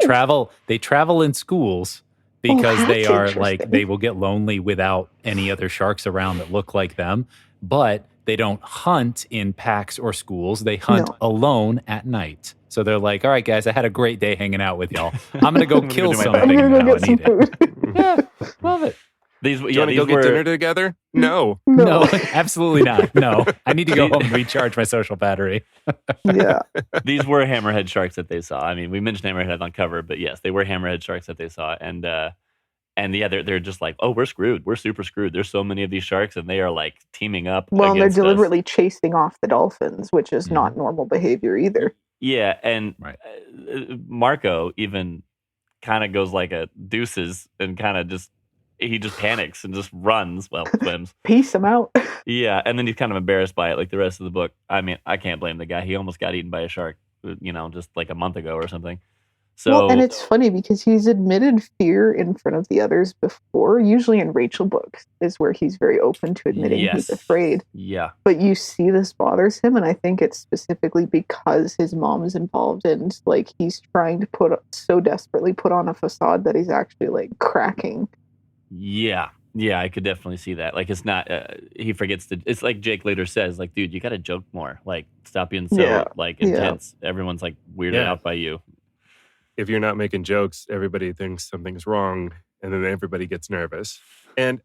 B: travel in schools because
D: Oh,
B: they
D: that's
B: are like
D: interesting.
B: they will get lonely without any other sharks around that look like them. But they don't hunt in packs or schools. They hunt
D: No.
B: alone at night. So they're like, all right, guys, I had a great day hanging out with y'all. I'm going to go
C: I'm gonna
B: kill
C: do my
B: something
C: thing.
D: I'm gonna
B: now
D: go get some
B: and eat it.
D: food.
B: Yeah, love it.
C: these.
A: Do you
C: Yeah,
A: want to
C: these
A: go get
C: were
A: dinner together? No.
B: No, absolutely not. No, I need to go home and recharge my social battery.
D: Yeah.
C: these were hammerhead sharks that they saw. I mean, we mentioned hammerhead on cover, but yes, they were hammerhead sharks that they saw, and yeah, they're just like, oh, we're screwed. We're super screwed. There's so many of these sharks, and they are like teaming up.
D: Well, and they're
C: against us.
D: deliberately chasing off the dolphins, which is not
B: Mhm.
D: normal behavior either.
C: Yeah, and
B: Right.
C: Marco even kind of goes like a deuces and he just panics and just runs. Well, swims.
D: Peace him out.
C: Yeah, and then he's kind of embarrassed by it, like the rest of the book. I mean, I can't blame the guy. He almost got eaten by a shark, just like a month ago or something. So,
D: well, and it's funny because he's admitted fear in front of the others before. Usually in Rachel books is where he's very open to admitting he's afraid.
C: Yeah.
D: But you see this bothers him, and I think it's specifically because his mom is involved, and like he's trying to so desperately put on a facade that he's actually like cracking.
C: Yeah. Yeah, I could definitely see that. Like, it's not, he forgets to, it's like Jake later says, like, dude, you got to joke more. Like, stop being so, intense. Everyone's, like, weirded out by you.
A: If you're not making jokes, everybody thinks something's wrong, and then everybody gets nervous. And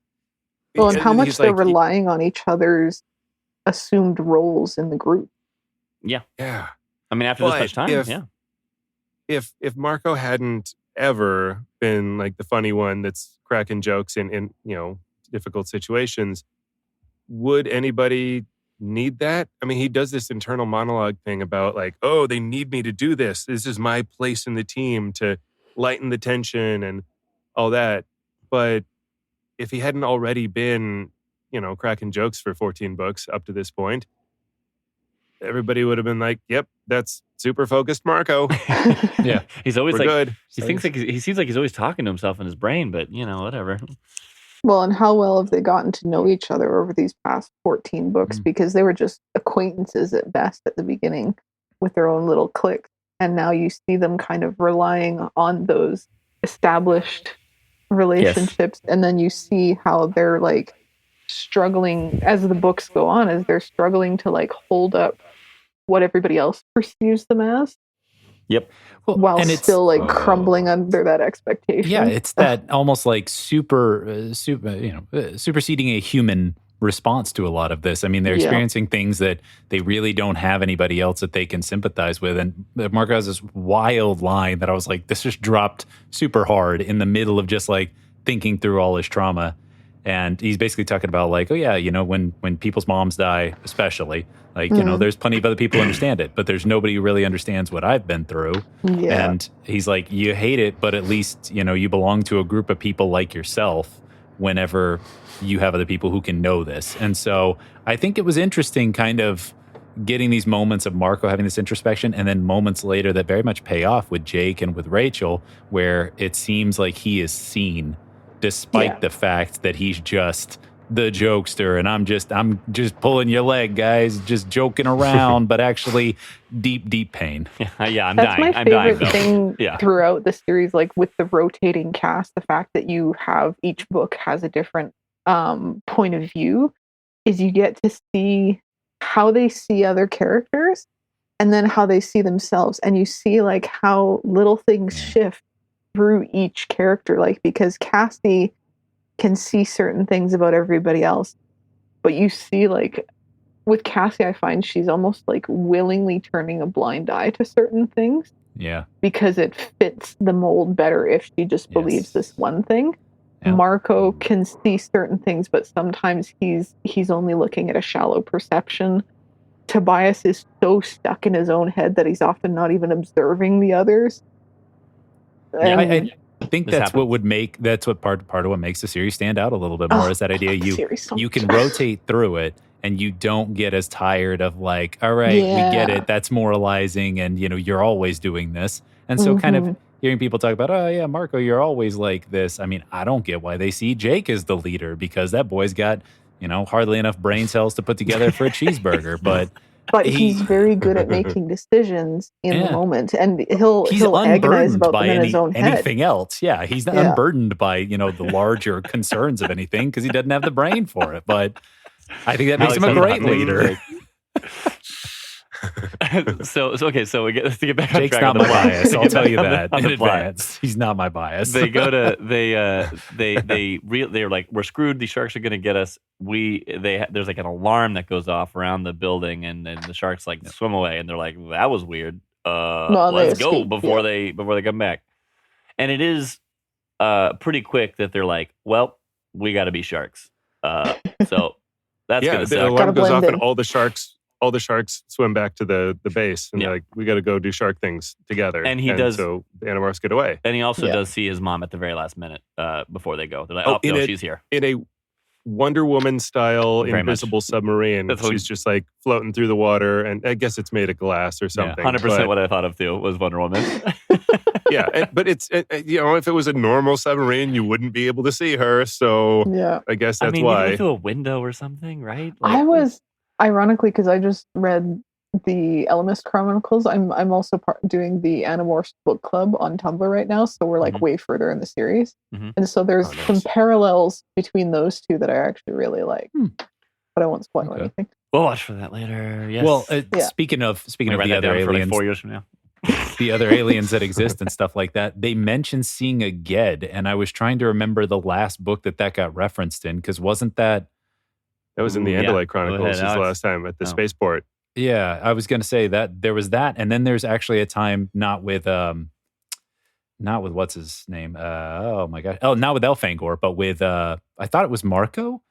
D: how much they're relying on each other's assumed roles in the group.
C: Yeah.
A: Yeah.
C: I mean, after this much time,
A: If Marco hadn't ever been like the funny one that's cracking jokes in difficult situations, would anybody need that? I mean, he does this internal monologue thing about like, oh, they need me to do this. This is my place in the team to lighten the tension and all that. But if he hadn't already been, cracking jokes for 14 books up to this point, everybody would have been like, yep, that's super focused Marco.
B: Yeah.
C: He's always
A: We're
C: like,
A: good.
C: he seems like he's always talking to himself in his brain, but whatever.
D: Well, and how well have they gotten to know each other over these past 14 books? Because they were just acquaintances at best at the beginning with their own little cliques. And now you see them kind of relying on those established relationships. Yes. And then you see how they're like struggling as the books go on, as they're struggling to like hold up what everybody else perceives them as.
C: Yep.
B: Well,
D: while still like crumbling under that expectation.
B: Yeah, it's that almost like superseding a human response to a lot of this. I mean, they're experiencing things that they really don't have anybody else that they can sympathize with. And Marco has this wild line that I was like, this just dropped super hard in the middle of just like thinking through all his trauma. And he's basically talking about like, oh yeah, when people's moms die, especially, like, there's plenty of other people who understand it, but there's nobody who really understands what I've been through. Yeah. And he's like, you hate it, but at least, you belong to a group of people like yourself whenever you have other people who can know this. And so I think it was interesting kind of getting these moments of Marco having this introspection and then moments later that very much pay off with Jake and with Rachel, where it seems like he is seen despite the fact that he's just the jokester and I'm just pulling your leg, guys, just joking around, but actually deep pain.
C: I'm
D: That's
C: dying.
D: my
C: I'm
D: favorite
C: dying.
D: thing throughout the series, like with the rotating cast, the fact that you have each book has a different point of view, is you get to see how they see other characters and then how they see themselves, and you see like how little things shift through each character, like because Cassie can see certain things about everybody else, but you see like with Cassie, I find she's almost like willingly turning a blind eye to certain things.
B: Yeah.
D: Because it fits the mold better if she just believes this one thing. Yeah. Marco can see certain things, but sometimes he's only looking at a shallow perception. Tobias is so stuck in his own head that he's often not even observing the others.
B: I think that's what part of what makes the series stand out a little bit more is that idea you can rotate through it and you don't get as tired of like, all right, we get it, that's moralizing and you're always doing this. And so kind of hearing people talk about, oh yeah, Marco, you're always like this. I mean, I don't get why they see Jake as the leader, because that boy's got, hardly enough brain cells to put together for a cheeseburger, but
D: he's very good at making decisions in the moment, and he'll agonize about them in his own head.
B: Anything else, he's not unburdened by the larger concerns of anything because he doesn't have the brain for it. But I think that makes him a great leader.
C: So let's get back on
B: Jake's
C: track.
B: Not my bias. I'll tell you that in advance. He's not my bias.
C: They go to they're like, we're screwed. These sharks are going to get us. There's like an alarm that goes off around the building, and then the sharks like swim away, and they're like, that was weird. Let's go before they come back. And it is pretty quick that they're like, well, we got to be sharks. So that's going to suck.
A: The alarm goes off, and all the sharks all the sharks swim back to the base, and they're like, we got to go do shark things together.
C: And he does.
A: So the Animorphs get away.
C: And he also does see his mom at the very last minute before they go. They're like, she's here.
A: In a Wonder Woman style
C: Very
A: invisible submarine. She's just like floating through the water, and I guess it's made of glass or something.
C: 100% what I thought of too was Wonder Woman.
A: But it's if it was a normal submarine, you wouldn't be able to see her. So I guess that's why.
C: You go through a window or something, right?
D: I was ironically because I just read the Elemist Chronicles. I'm also doing the Animorphs book club on Tumblr right now, so we're like way further in the series, and so there's some parallels between those two that I actually really like, but I won't spoil anything.
C: We'll watch for that later. Yes.
B: Well, speaking of the other aliens,
C: 4 years from now.
B: the other aliens that exist and stuff like that, they mentioned seeing a Ged, and I was trying to remember the last book that got referenced in, because wasn't that
A: was in the Andalite Chronicles the last time at the spaceport.
B: Yeah, I was going to say that there was that, and then there's actually a time not with what's his name? Oh my god! Oh, not with Elfangor, but with I thought it was Marco,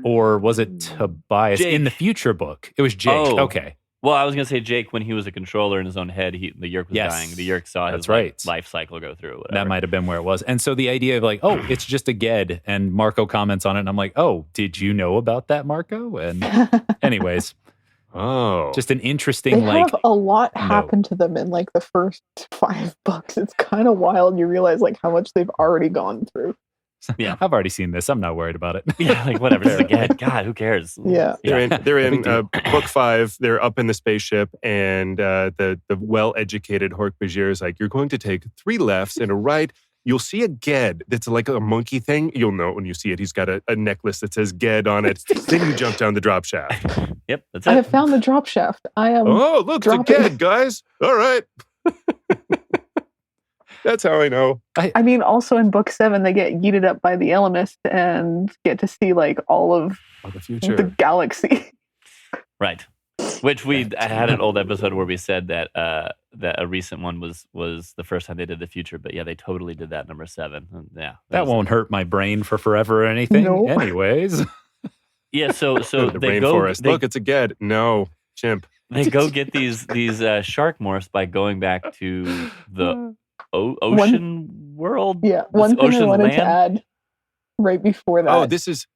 B: or was it Tobias
C: Jake.
B: In the future book? It was Jake.
C: Oh.
B: Okay.
C: Well, I was going to say Jake when he was a controller in his own head. The Yeerk was dying. The Yeerk saw his life cycle go through. Whatever.
B: That might have been where it was. And so the idea of like, oh, it's just a Ged, and Marco comments on it, and I'm like, oh, did you know about that, Marco? And anyways. Just an interesting
D: they have a lot happen to them in like the first 5 books. It's kind of wild. You realize like how much they've already gone through.
B: Yeah, I've already seen this. I'm not worried about it.
C: Yeah, like whatever. This is again. God, who cares?
D: Yeah,
A: they're in book 5. They're up in the spaceship, and the well-educated Hork-Bajir is like, "You're going to take 3 lefts and a right. You'll see a Ged that's like a monkey thing. You'll know it when you see it. He's got a necklace that says Ged on it. Then you jump down the drop shaft."
C: Yep, that's it.
D: I have found the drop shaft. I am.
A: Oh, look, it's a Ged, guys. All right. That's how I know.
D: I mean, also in book 7, they get yeeted up by the Elemist and get to see like all of
A: the future,
D: the galaxy.
C: Right. Which I had an old episode where we said that that a recent one was the first time they did the future, but yeah, they totally did that number 7. Yeah,
B: that won't hurt my brain for forever or anything.
D: No.
B: Anyways.
C: Yeah. So
A: the rainforest. Look, it's a Ged. No, chimp.
C: They go get these shark morphs by going back to the ocean world.
D: Yeah, one thing I wanted to add right before that.
A: Oh, this is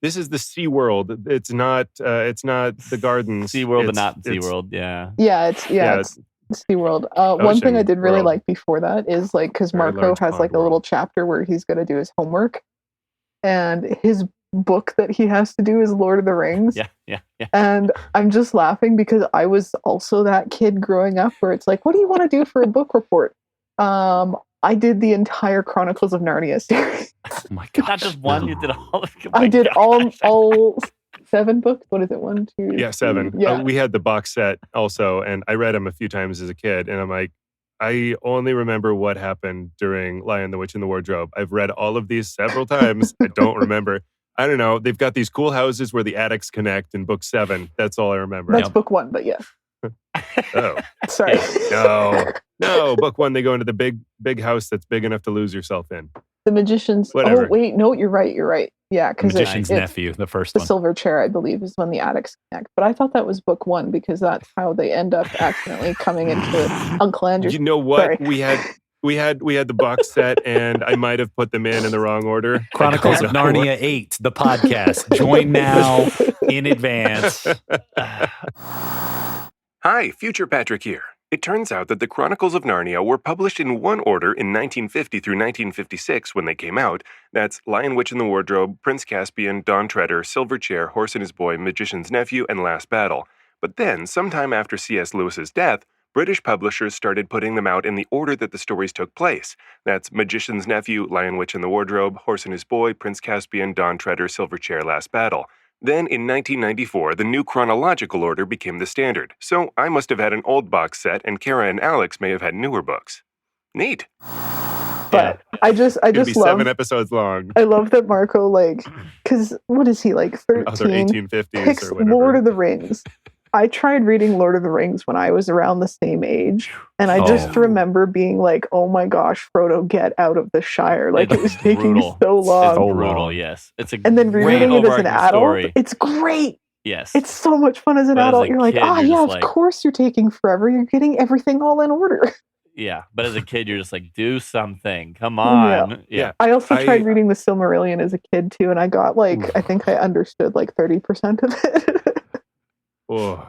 A: the Sea World. It's not the gardens.
C: Sea World, but not Sea World. Yeah.
D: Yeah, it's Sea World. One thing I did really like before that is like because Marco has like a little chapter where he's going to do his homework, and his book that he has to do is Lord of the Rings.
C: Yeah.
D: And I'm just laughing because I was also that kid growing up where it's like, what do you want to do for a book report? I did the entire Chronicles of Narnia series.
B: Oh my god!
C: Not just one. You did all.
D: I did all 7 books. What is it? 1, 2.
A: Yeah, 7.
D: Yeah.
A: We had the box set also, and I read them a few times as a kid. And I'm like, I only remember what happened during Lion, the Witch, and the Wardrobe. I've read all of these several times. I don't remember. I don't know. They've got these cool houses where the attics connect in book 7. That's all I remember.
D: That's book 1, but yeah.
A: Oh,
D: sorry.
A: No. Book 1, they go into the big house that's big enough to lose yourself in.
D: The Magician's.
A: Whatever.
D: Oh wait, no, you're right. Yeah, because
B: Magician's nephew, the first
D: the
B: one.
D: Silver Chair, I believe, is when the attics connect. But I thought that was book 1 because that's how they end up accidentally coming into Uncle Andrew's.
A: You know what?
D: Sorry.
A: We had the box set, and I might have put them in the wrong order.
B: Chronicles of Narnia 8, the podcast. Join now in advance.
E: Hi, Future Patrick here. It turns out that the Chronicles of Narnia were published in one order in 1950 through 1956 when they came out. That's Lion, Witch, and the Wardrobe, Prince Caspian, Dawn Treader, Silver Chair, Horse and His Boy, Magician's Nephew, and Last Battle. But then, sometime after C.S. Lewis's death, British publishers started putting them out in the order that the stories took place. That's Magician's Nephew, Lion, Witch, and the Wardrobe, Horse and His Boy, Prince Caspian, Dawn Treader, Silver Chair, Last Battle. Then, in 1994, the new chronological order became the standard, so I must have had an old box set, and Kara and Alex may have had newer books. Neat.
D: But I just
A: It'd be
D: love
A: 7 episodes long.
D: I love that Marco, like, because what is he, like, 13?
A: Other 1850s
D: picks
A: or whatever.
D: Lord of the Rings. I tried reading Lord of the Rings when I was around the same age, and I just remember being like, oh my gosh, Frodo, get out of the Shire. Like, it was taking so long.
C: It's brutal, yes. It's a
D: and then rereading it as an adult,
C: story.
D: it's great.
C: Yes.
D: It's so much fun as an
C: But as
D: adult.
C: a
D: You're like,
C: kid,
D: ah,
C: you're
D: yeah,
C: just
D: of
C: like-
D: course you're taking forever. You're getting everything all in order.
C: Yeah, but as a kid, you're just like, do something. Come on. Yeah.
D: I also
A: I-
D: tried reading the Silmarillion as a kid too, and I got like,
A: Oof.
D: I think I understood like 30% of it.
A: Oh,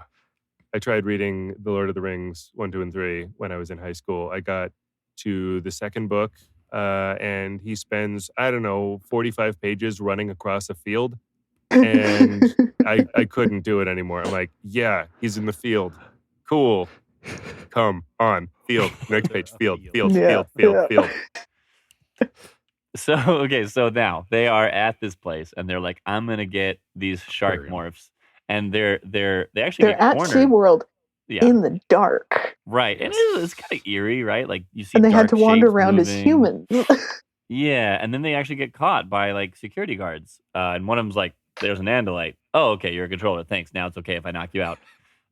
A: I tried reading The Lord of the Rings 1, 2, and 3 when I was in high school. I got to the second book, and he spends, 45 pages running across a field. And I couldn't do it anymore. I'm like, yeah, he's in the field. Cool. Come on. Field. Next page. Field.
D: Yeah.
C: So now they are at this place and they're like, I'm gonna get these shark
B: Aquarium.
C: morphs. And they actually
D: They're
C: get
D: at
C: cornered.
D: SeaWorld
C: Yeah.
D: in the dark,
C: Right. And it's kind of eerie, right? Like you see
D: and they had
C: dark
D: to wander
C: shapes
D: around as
C: moving.
D: humans.
C: Yeah, and then they actually get caught by like security guards. And one of them's like, there's an Andalite. Oh, okay, you're a controller. Thanks. Now it's okay if I knock you out.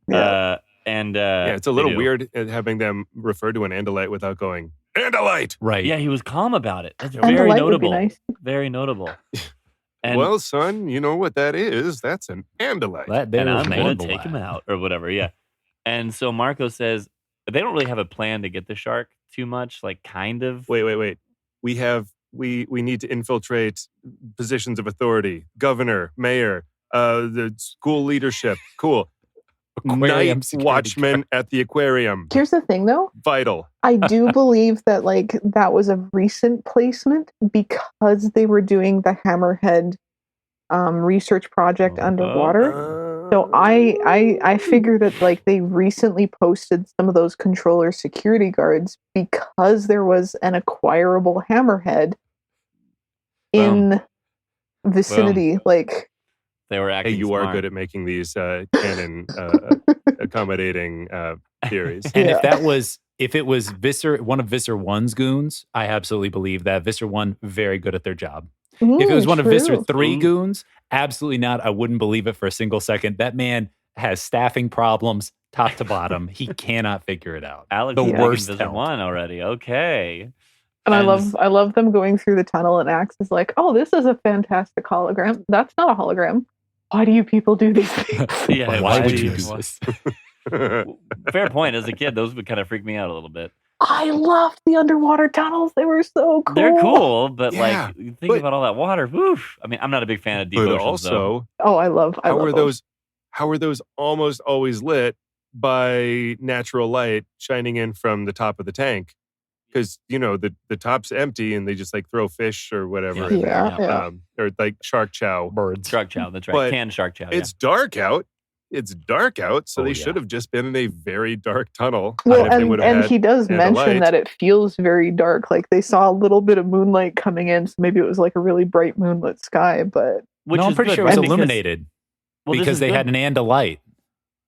D: Yeah.
A: Yeah, it's a
C: they
A: little
C: do.
A: weird having them refer to an Andalite without going, Andalite!
B: Right.
C: Yeah, he was calm about it. That's
A: And
C: very
D: Andalite would be
C: notable.
D: nice.
C: Very notable. And,
A: Well, son, you know what that is? That's an Andalite.
B: That there
C: and
B: is
C: I'm going
B: one
C: to take him
B: black.
C: out or whatever. Yeah. And so Marco says they don't really have a plan to get the shark too much, like kind of.
A: Wait. We need to infiltrate positions of authority. Governor, mayor, the school leadership. Cool.
B: Aquarium
A: Night
B: security
A: watchman at the aquarium.
D: Here's the thing, though.
A: Vital.
D: I do believe that like that was a recent placement because they were doing the Hammerhead research project underwater. So I figure that like they recently posted some of those controller security guards because there was an acquirable Hammerhead in vicinity. Like
C: They were
A: Hey,
C: acting
A: you
C: smart.
A: are good at making these canon accommodating theories.
B: And
D: Yeah.
B: if it was one of Visser 1's goons, I absolutely believe that. Visser 1, very good at their job. If it was one of Visser 3
C: Ooh.
B: goons, absolutely not. I wouldn't believe it for a single second. That man has staffing problems top to bottom. He cannot figure it out.
C: Alex
B: the
C: is making
B: worst
C: Visit
B: help.
C: One already. Okay.
D: And
C: And-
D: I love them going through the tunnel, and Axe is like, "Oh, this is a fantastic hologram. That's not a hologram. Why do you people do these things?"
C: Yeah,
B: Why would
C: do
B: you
C: you-
B: do this?
C: Fair point. As a kid, those would kind of freak me out a little bit.
D: I loved the underwater tunnels. They were so cool.
C: They're cool, but
A: Yeah,
C: like you think
A: but-
C: about all that water. Woof. I mean, I'm not a big fan of deep
A: But
C: oceans, though.
A: also,
D: Oh, I love
A: how are
D: those.
A: those almost always lit by natural light shining in from the top of the tank? Because the top's empty and they just like throw fish or whatever in
D: Yeah,
A: there,
D: yeah.
A: or like shark chow.
B: Birds.
C: Shark chow. That's right.
A: But
C: Canned shark chow.
A: It's dark out. It's dark out, so
B: Oh,
A: they
B: yeah.
A: should have just been in a very dark tunnel.
D: Well,
A: if they
D: and
A: would have had
D: he does
A: and a
D: mention
A: light.
D: that it feels very dark. Like they saw a little bit of moonlight coming in, so maybe it was like a really bright moonlit sky. But
C: Which
B: no, I'm
C: is
B: pretty
C: good,
B: sure it was
C: right? Because-
B: illuminated
C: well, this
B: because
C: is
B: they
C: good.
B: had an Andalite.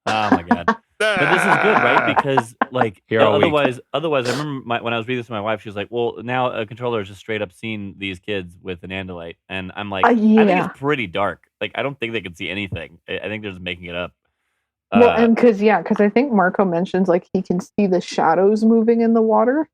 C: Oh my god. But this is good, right? Because like
B: Here all week.
C: otherwise, I remember when I was reading this to my wife, she was like, "Well, now a controller has just straight up seen these kids with an Andalite," and I'm like, I think
D: yeah.
C: it's pretty dark. Like, I don't think they can see anything. I think they're just making it up.
D: Well, and because I think Marco mentions like he can see the shadows moving in the water,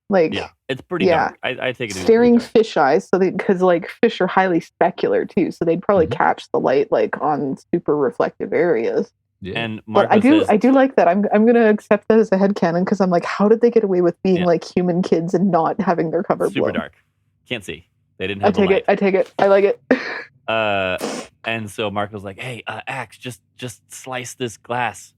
D: like
C: yeah, it's pretty
D: yeah.
C: dark. I take it as
D: staring
C: pretty dark.
D: fish eyes. So because like fish are highly specular too, so they'd probably
B: Mhm.
D: catch the light like on super reflective areas.
B: Yeah.
C: And
D: But
C: Marco
D: I do like that. I'm gonna accept that as a headcanon because I'm like, how did they get away with being
C: Yeah.
D: like human kids and not having their cover
C: super
D: blown?
C: dark. Can't see. They didn't
D: I
C: have the
D: take
C: light.
D: it. I take it. I like it.
C: And so Marco's like, "Hey, Axe, just slice this glass."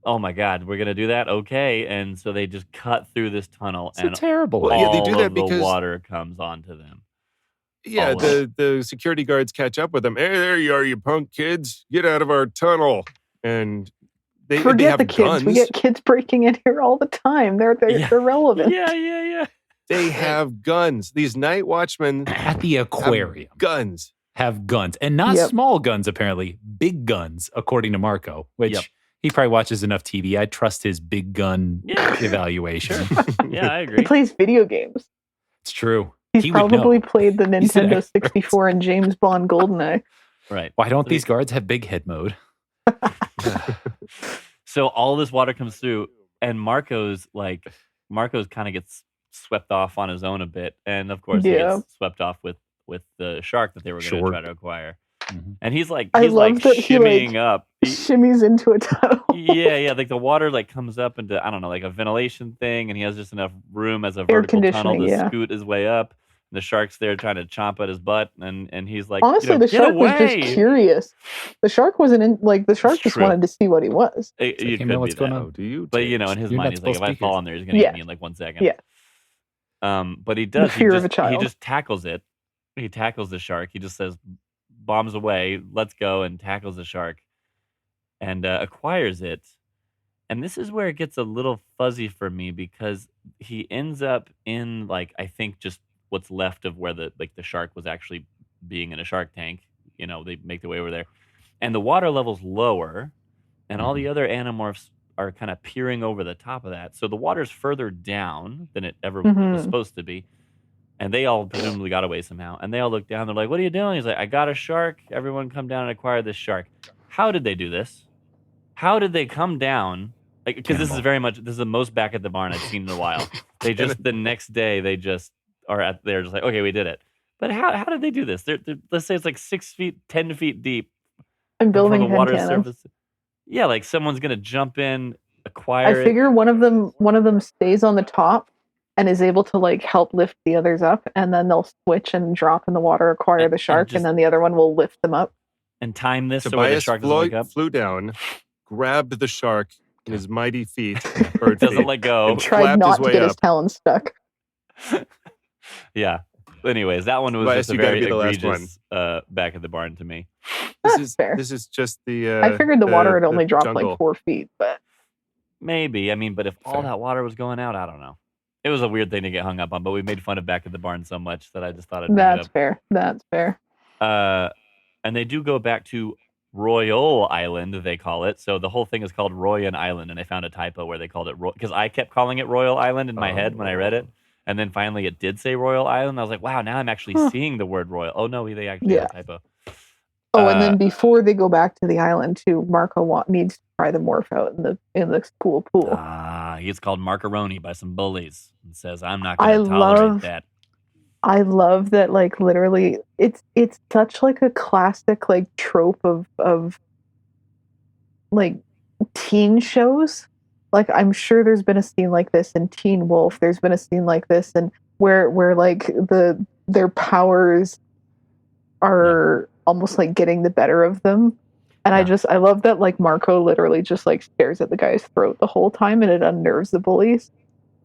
C: Oh my God, we're gonna do that? Okay. And so they just cut through this tunnel,
B: It's
C: and
B: a terrible.
A: Well,
B: idea.
A: yeah, they
C: all
A: do that
C: of the
A: because-
C: water comes onto them.
A: Yeah,
C: all of
A: the security guards catch up with them. Hey, there you are, you punk kids! Get out of our tunnel! And they
D: Forget
A: have
D: the kids.
A: guns.
D: We get kids breaking in here all the time. They're
C: Yeah.
D: relevant.
C: Yeah.
A: They have guns. These night watchmen
B: At the aquarium
A: guns.
B: have guns, and not
D: Yep.
B: small guns. Apparently, big guns, according to Marco. Which
C: Yep.
B: he probably watches enough TV. I trust his big gun
C: Yeah.
B: evaluation.
C: Yeah, I
D: He
C: agree.
D: plays video games.
B: It's true.
D: He's
B: He would
D: probably
B: know.
D: played the
B: He's an
D: Nintendo
B: expert.
D: 64 and James Bond GoldenEye.
C: Right.
B: Why don't these guards have big head mode?
C: So all this water comes through, and Marco's kind of gets swept off on his own a bit, and of course he
D: Yeah.
C: gets swept off with the shark that they were going to
B: Sure.
C: try to acquire. And he's like
D: I love that he,
C: shimmying up.
D: shimmies into a tunnel.
C: Yeah, like the water like comes up into, I don't know, like a ventilation thing, and he has just enough room as a
D: Air
C: vertical tunnel
D: conditioning,
C: to
D: yeah.
C: scoot his way up. And the shark's there trying to chomp at his butt, and he's like,
D: Honestly, the
C: get
D: shark
C: away.
D: was just curious. The shark wasn't in, like, the shark just
C: true.
D: wanted to see what he was.
C: You
B: hey,
C: could
B: man,
C: be
B: what's going
C: that.
B: on?
A: Oh, do you?
C: But in his
B: You're
C: mind,
B: not
C: he's like, if
B: supposed
C: I
B: to be
C: fall
B: here.
C: in there, he's gonna
D: Yeah.
C: eat me in like 1 second.
D: Yeah.
C: But he does.
D: fear of a child.
C: He just tackles it. He tackles the shark. He just says, bombs away, let's go, and tackles the shark, and acquires it. And this is where it gets a little fuzzy for me, because he ends up in, like, I think just what's left of where the shark was actually being in a shark tank. They make their way over there, and the water level's lower, and all the other Animorphs are kind of peering over the top of that. So the water's further down than it ever was supposed to be. And they all presumably got away somehow. And they all look down. They're like, what are you doing? He's like, I got a shark. Everyone come down and acquire this shark. How did they do this? How did they come down? Because this is the most back at the barn I've seen in a while. They just, the next day, they just are they're just like, okay, we did it. But how did they do this? They're let's say it's like 6 feet, 10 feet deep.
D: I'm building
C: from the water
D: head cannons.
C: surface. Yeah, like someone's going to jump in, acquire
D: I figure one of them stays on the top and is able to like help lift the others up, and then they'll switch and drop in the water, acquire the shark, and then the other one will lift them up.
C: And time this so where the shark doesn't wake up.
A: Flew down, grabbed the shark in his mighty feet,
C: doesn't let go,
A: and
D: tried not to get
A: up.
D: his talons stuck.
C: Yeah. Anyways, that one was just a very egregious back at the barn to me.
D: That's fair.
A: This is just the.
D: I figured the water had only dropped
A: jungle.
D: like 4 feet, but
C: maybe. I mean, but if all that water was going out, I don't know. It was a weird thing to get hung up on, but we made fun of back at the barn so much that I just thought I'd bring it up.
D: Fair. That's fair.
C: And they do go back to Royal Island, they call it. So the whole thing is called Royan Island, and I found a typo where they called it because I kept calling it Royal Island in my head when I read it. And then finally it did say Royal Island. I was like, wow, now I'm actually seeing the word Royal. Oh, no, they actually had a typo.
D: Oh, and then before they go back to the island, too, Marco needs to try the morph out in the pool.
C: He's called Marcaroni by some bullies and says, I'm not going to tolerate that.
D: I love that, like, literally, it's such, like, a classic, like, trope of like, teen shows. Like, I'm sure there's been a scene like this in Teen Wolf. There's been a scene like this, and where like, their powers are almost, like, getting the better of them. And I love that, like, Marco literally just, like, stares at the guy's throat the whole time, and it unnerves the bullies.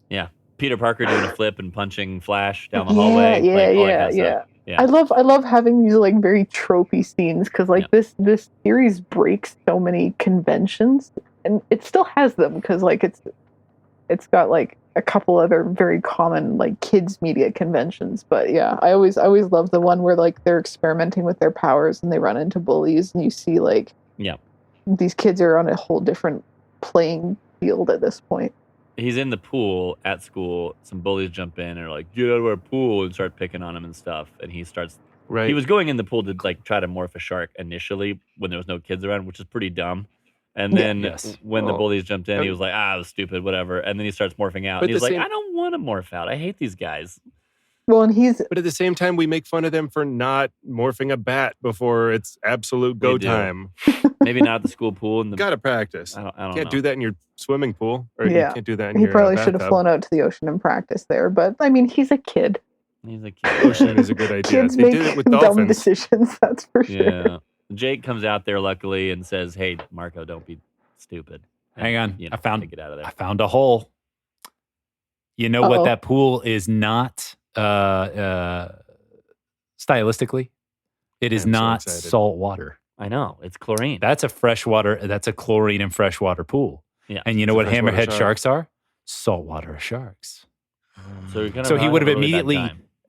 C: Yeah. Peter Parker doing a flip and punching Flash down the hallway.
D: Yeah. I love having these like very tropey scenes because like this series breaks so many conventions, and it still has them because like it's got like a couple other very common like kids media conventions. But yeah, I always love the one where like they're experimenting with their powers and they run into bullies, and you see like these kids are on a whole different playing field at this point.
C: He's in the pool at school. Some bullies jump in and are like, get out of our pool, and start picking on him and stuff. And he starts. Right. He was going in the pool to like try to morph a shark initially when there was no kids around, which is pretty dumb. And then when the bullies jumped in, he was like, it was stupid, whatever. And then he starts morphing out. And he's like, I don't want to morph out. I hate these guys.
D: Well,
A: but at the same time, we make fun of them for not morphing a bat before it's absolute go time.
C: Maybe not at the school pool.
A: Gotta practice.
C: I don't know.
A: Can't do that in your swimming pool, or you can't do that in
D: your
A: bathtub. He
D: probably should have flown out to the ocean and practiced there. But I mean, he's a kid.
A: Ocean is a good idea.
D: Kids
A: they
D: make
A: did it with
D: dumb
A: dolphins.
D: decisions. That's for sure.
C: Yeah. Jake comes out there luckily and says, "Hey, Marco, don't be stupid."
B: Hang on,
C: get out of there.
B: I found a hole. You know what that pool is not? Stylistically, it is not salt water.
C: I know, it's chlorine.
B: That's a freshwater. That's a chlorine and freshwater pool.
C: Yeah.
B: And you know what hammerhead sharks are? Saltwater sharks.
C: So
B: he would have immediately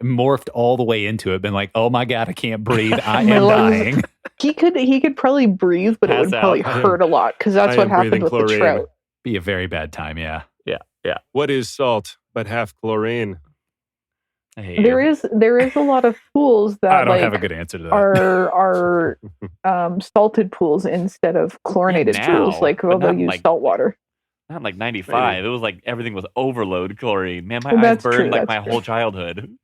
B: morphed all the way into it, been like, "Oh my god, I can't breathe. I am dying."
D: He could probably breathe, but it would probably hurt a lot because that's what happened with the trout.
B: Be a very bad time. Yeah.
A: What is salt but half chlorine?
D: There is a lot of pools that
B: I don't have a good answer to that.
D: Are salted pools instead of chlorinated pools. Like they'll use salt water.
C: Not like 95. It was like everything was overload chlorine. Man, my eyes burned like my whole childhood.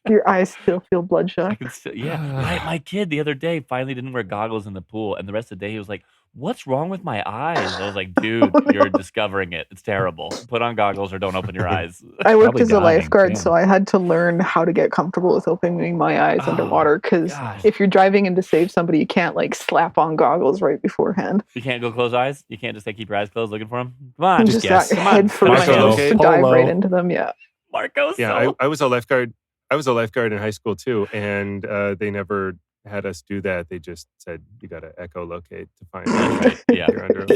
D: Your eyes still feel
C: I
D: bloodshot.
C: can still, my kid the other day finally didn't wear goggles in the pool, and the rest of the day he was like, "What's wrong with my eyes?" I was like, "Dude, you're discovering it. It's terrible. Put on goggles or don't open your eyes."
D: I worked
B: Probably
D: as a
B: dying,
D: lifeguard,
B: yeah.
D: so I had to learn how to get comfortable with opening my eyes
C: Oh,
D: underwater. Because
C: gosh.
D: if you're driving in to save somebody, you can't like slap on goggles right beforehand.
C: You can't go close eyes. You can't just like keep your eyes closed looking for them. Come on,
B: Just
D: Just
B: guess.
C: Come on.
D: head
C: Come on,
D: first,
C: Marco.
D: just dive
B: Polo.
D: right into them. Yeah.
C: Marco.
A: Yeah, I was a lifeguard. I was a lifeguard in high school too, and they never had us do that. They just said you got to echolocate to find
C: Right, yeah.
A: you're under.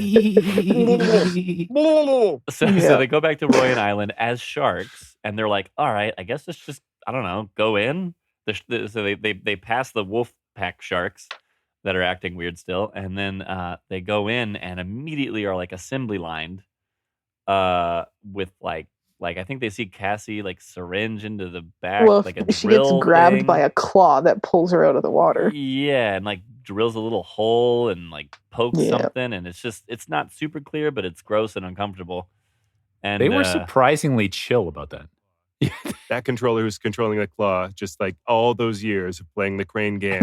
C: So they go back to Royan Island as sharks, and they're like, "All right, I guess let's just, I don't know, go in." So they pass the wolf pack sharks that are acting weird still, and then they go in and immediately are like assembly lined, with like I think they see Cassie like syringe into the back,
D: Well,
C: like a
D: she gets
C: drill
D: grabbed
C: thing.
D: by a claw that pulls her out of the water.
C: Yeah, and like drills a little hole and like pokes
D: Yeah.
C: something, and it's not super clear, but it's gross and uncomfortable. And
B: They were surprisingly chill about that.
A: That controller who's controlling the claw, just like all those years of playing the crane game,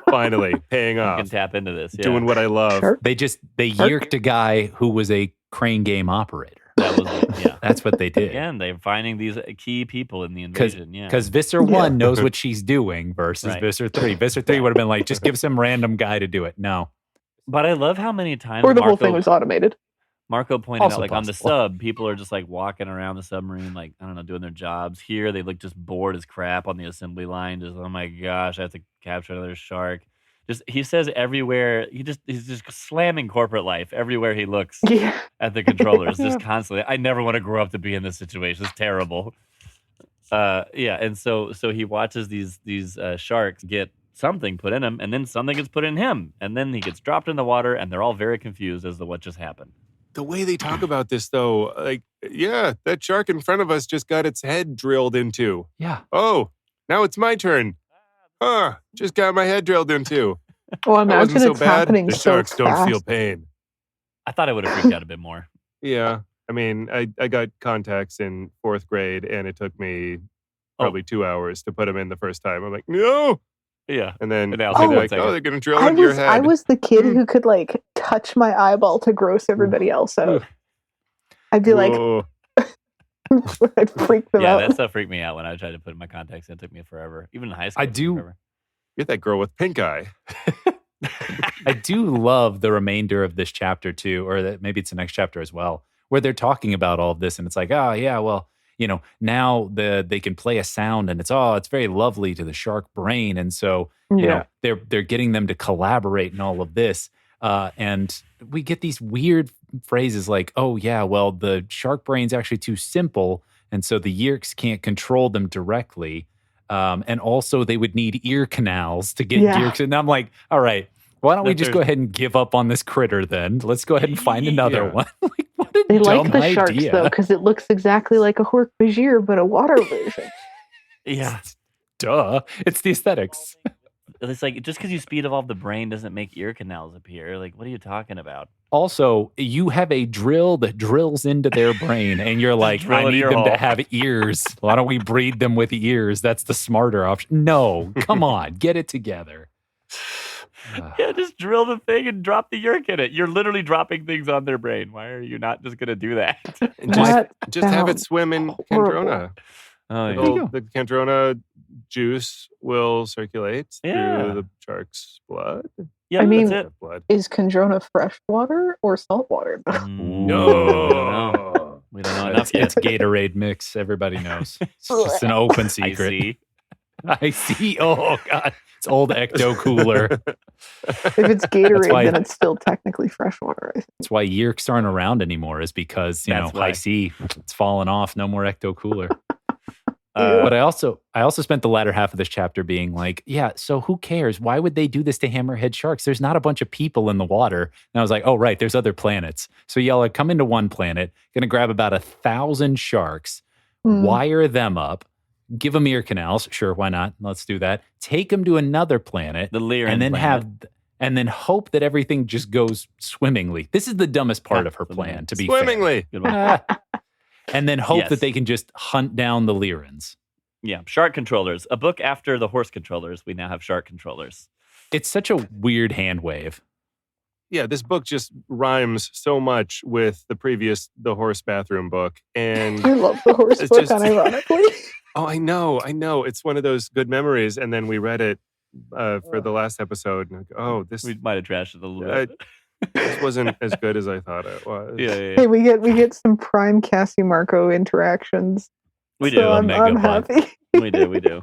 A: finally paying
C: you
A: off.
C: can tap into this. Yeah.
A: Doing what I love.
D: Shark.
B: They yeerked a guy who was a crane game operator.
C: That was it. Yeah.
B: That's what they did.
C: Again, they're finding these key people in the invasion. Yeah.
B: Because Visser 1 knows what she's doing versus
C: Right.
B: Visser 3. Visser 3 would have been like, just give some random guy to do it. No.
C: But I love how many times
D: Or the whole thing was automated.
C: Marco pointed
B: Also
C: out, like on the
B: possible.
C: sub, people are just like walking around the submarine, like, I don't know, doing their jobs. Here, they look just bored as crap on the assembly line. Just, oh my gosh, I have to capture another shark. Just, he says everywhere, he's just slamming corporate life everywhere he looks
D: Yeah.
C: at the controllers, just constantly. I never want to grow up to be in this situation. It's terrible. Yeah, and so he watches these sharks get something put in him, and then something gets put in him, and then he gets dropped in the water, and they're all very confused as to what just happened.
A: The way they talk about this, though, like, yeah, that shark in front of us just got its head drilled into.
B: Yeah.
A: Oh, now it's my turn. Just got my head drilled into.
D: Well,
A: That
D: imagine
A: wasn't so
D: it's
A: bad.
D: happening
A: The
D: so
A: sharks don't feel
D: fast.
A: pain.
C: I thought I would have freaked out a bit more.
A: Yeah. I mean, I got contacts in 4th grade, and it took me probably 2 hours to put them in the first time. I'm like, no.
C: Yeah.
A: And then
C: And now
A: they're
C: take
A: like,
C: 1 second.
A: oh, they're going to drill into your head.
D: I was the kid who could like touch my eyeball to gross everybody else out. I'd be like,
A: Whoa.
D: I'd freak them
C: Yeah,
D: out.
C: that stuff freaked me out when I tried to put my contacts in. It took me forever. Even in high school.
B: I
C: it took me
B: do-
C: forever.
A: You're that girl with pink eye.
B: I do love the remainder of this chapter too, or that maybe it's the next chapter as well, where they're talking about all of this, and it's like, oh yeah, well, now they can play a sound, and it's very lovely to the shark brain, and so they're getting them to collaborate and all of this, and we get these weird phrases like, oh yeah, well the shark brain's actually too simple, and so the Yeerks can't control them directly. And also they would need ear canals to get Yeerks. And I'm like, all right, why don't we just go ahead and give up on this critter then? Let's go ahead and find another one. Like, what a
D: They
B: dumb
D: like the
B: idea.
D: sharks though, because it looks exactly like a Hork Bajir, but a water version.
C: Yeah.
B: Duh. It's the aesthetics.
C: It's like, just because you speed evolve the brain doesn't make ear canals appear. Like, what are you talking about?
B: Also, you have a drill that drills into their brain, and you're like,
C: Drill
B: I
C: into
B: need
C: your
B: them to
C: hole.
B: have ears. Why don't we breed them with ears? That's the smarter option. No, come on, get it together.
C: Yeah, just drill the thing and drop the Yeerk in it. You're literally dropping things on their brain. Why are you not just going to do that?
A: And just
D: That
A: have it
D: sounds
A: swim in
D: horrible.
A: Candrona.
C: Oh,
A: The Candrona juice will circulate
C: Yeah.
A: through the shark's blood.
C: Yeah,
D: I mean-
C: that's it.
A: Blood.
D: Is Condrona fresh water or salt water?
A: No.
C: We don't know enough
B: It's
C: yet.
B: Gatorade mix. Everybody knows. It's just an open
C: I
B: secret.
C: see.
B: I see. Oh, God. It's old Ecto Cooler.
D: If it's Gatorade,
B: why-
D: then it's still technically fresh water. I think.
B: That's why Yeerks aren't around anymore, is because,
C: That's why.
B: high C, it's fallen off. No more Ecto Cooler.
C: Uh,
B: But I also spent the latter half of this chapter being like, yeah, so who cares? Why would they do this to hammerhead sharks? There's not a bunch of people in the water. And I was like, oh, right, there's other planets. So y'all are coming to one planet, going to grab about 1,000 sharks, wire them up, give them ear canals. Sure, why not? Let's do that. Take them to another planet,
C: the Lyran
B: and then
C: planet.
B: and then hope that everything just goes swimmingly. This is the dumbest part
C: Yeah,
B: of her
C: swimmingly.
B: plan, to be fair.
A: Swimmingly.
C: Good one.
B: And then hope
C: Yes.
B: that they can just hunt down the Lyrans.
C: Yeah, shark controllers. A book after the horse controllers. We now have shark controllers.
B: It's such a weird hand wave.
A: Yeah, this book just rhymes so much with the horse bathroom book. And
D: I love the horse
A: it's
D: book,
A: just-
D: unironically.
A: oh, I know. It's one of those good memories. And then we read it for the last episode. And this
C: We might have trashed it a little bit.
A: this wasn't as good as I thought it was.
C: Yeah.
D: Hey, we get some prime Cassie Marco interactions.
C: We
D: so
C: do.
D: I'm happy.
C: We do.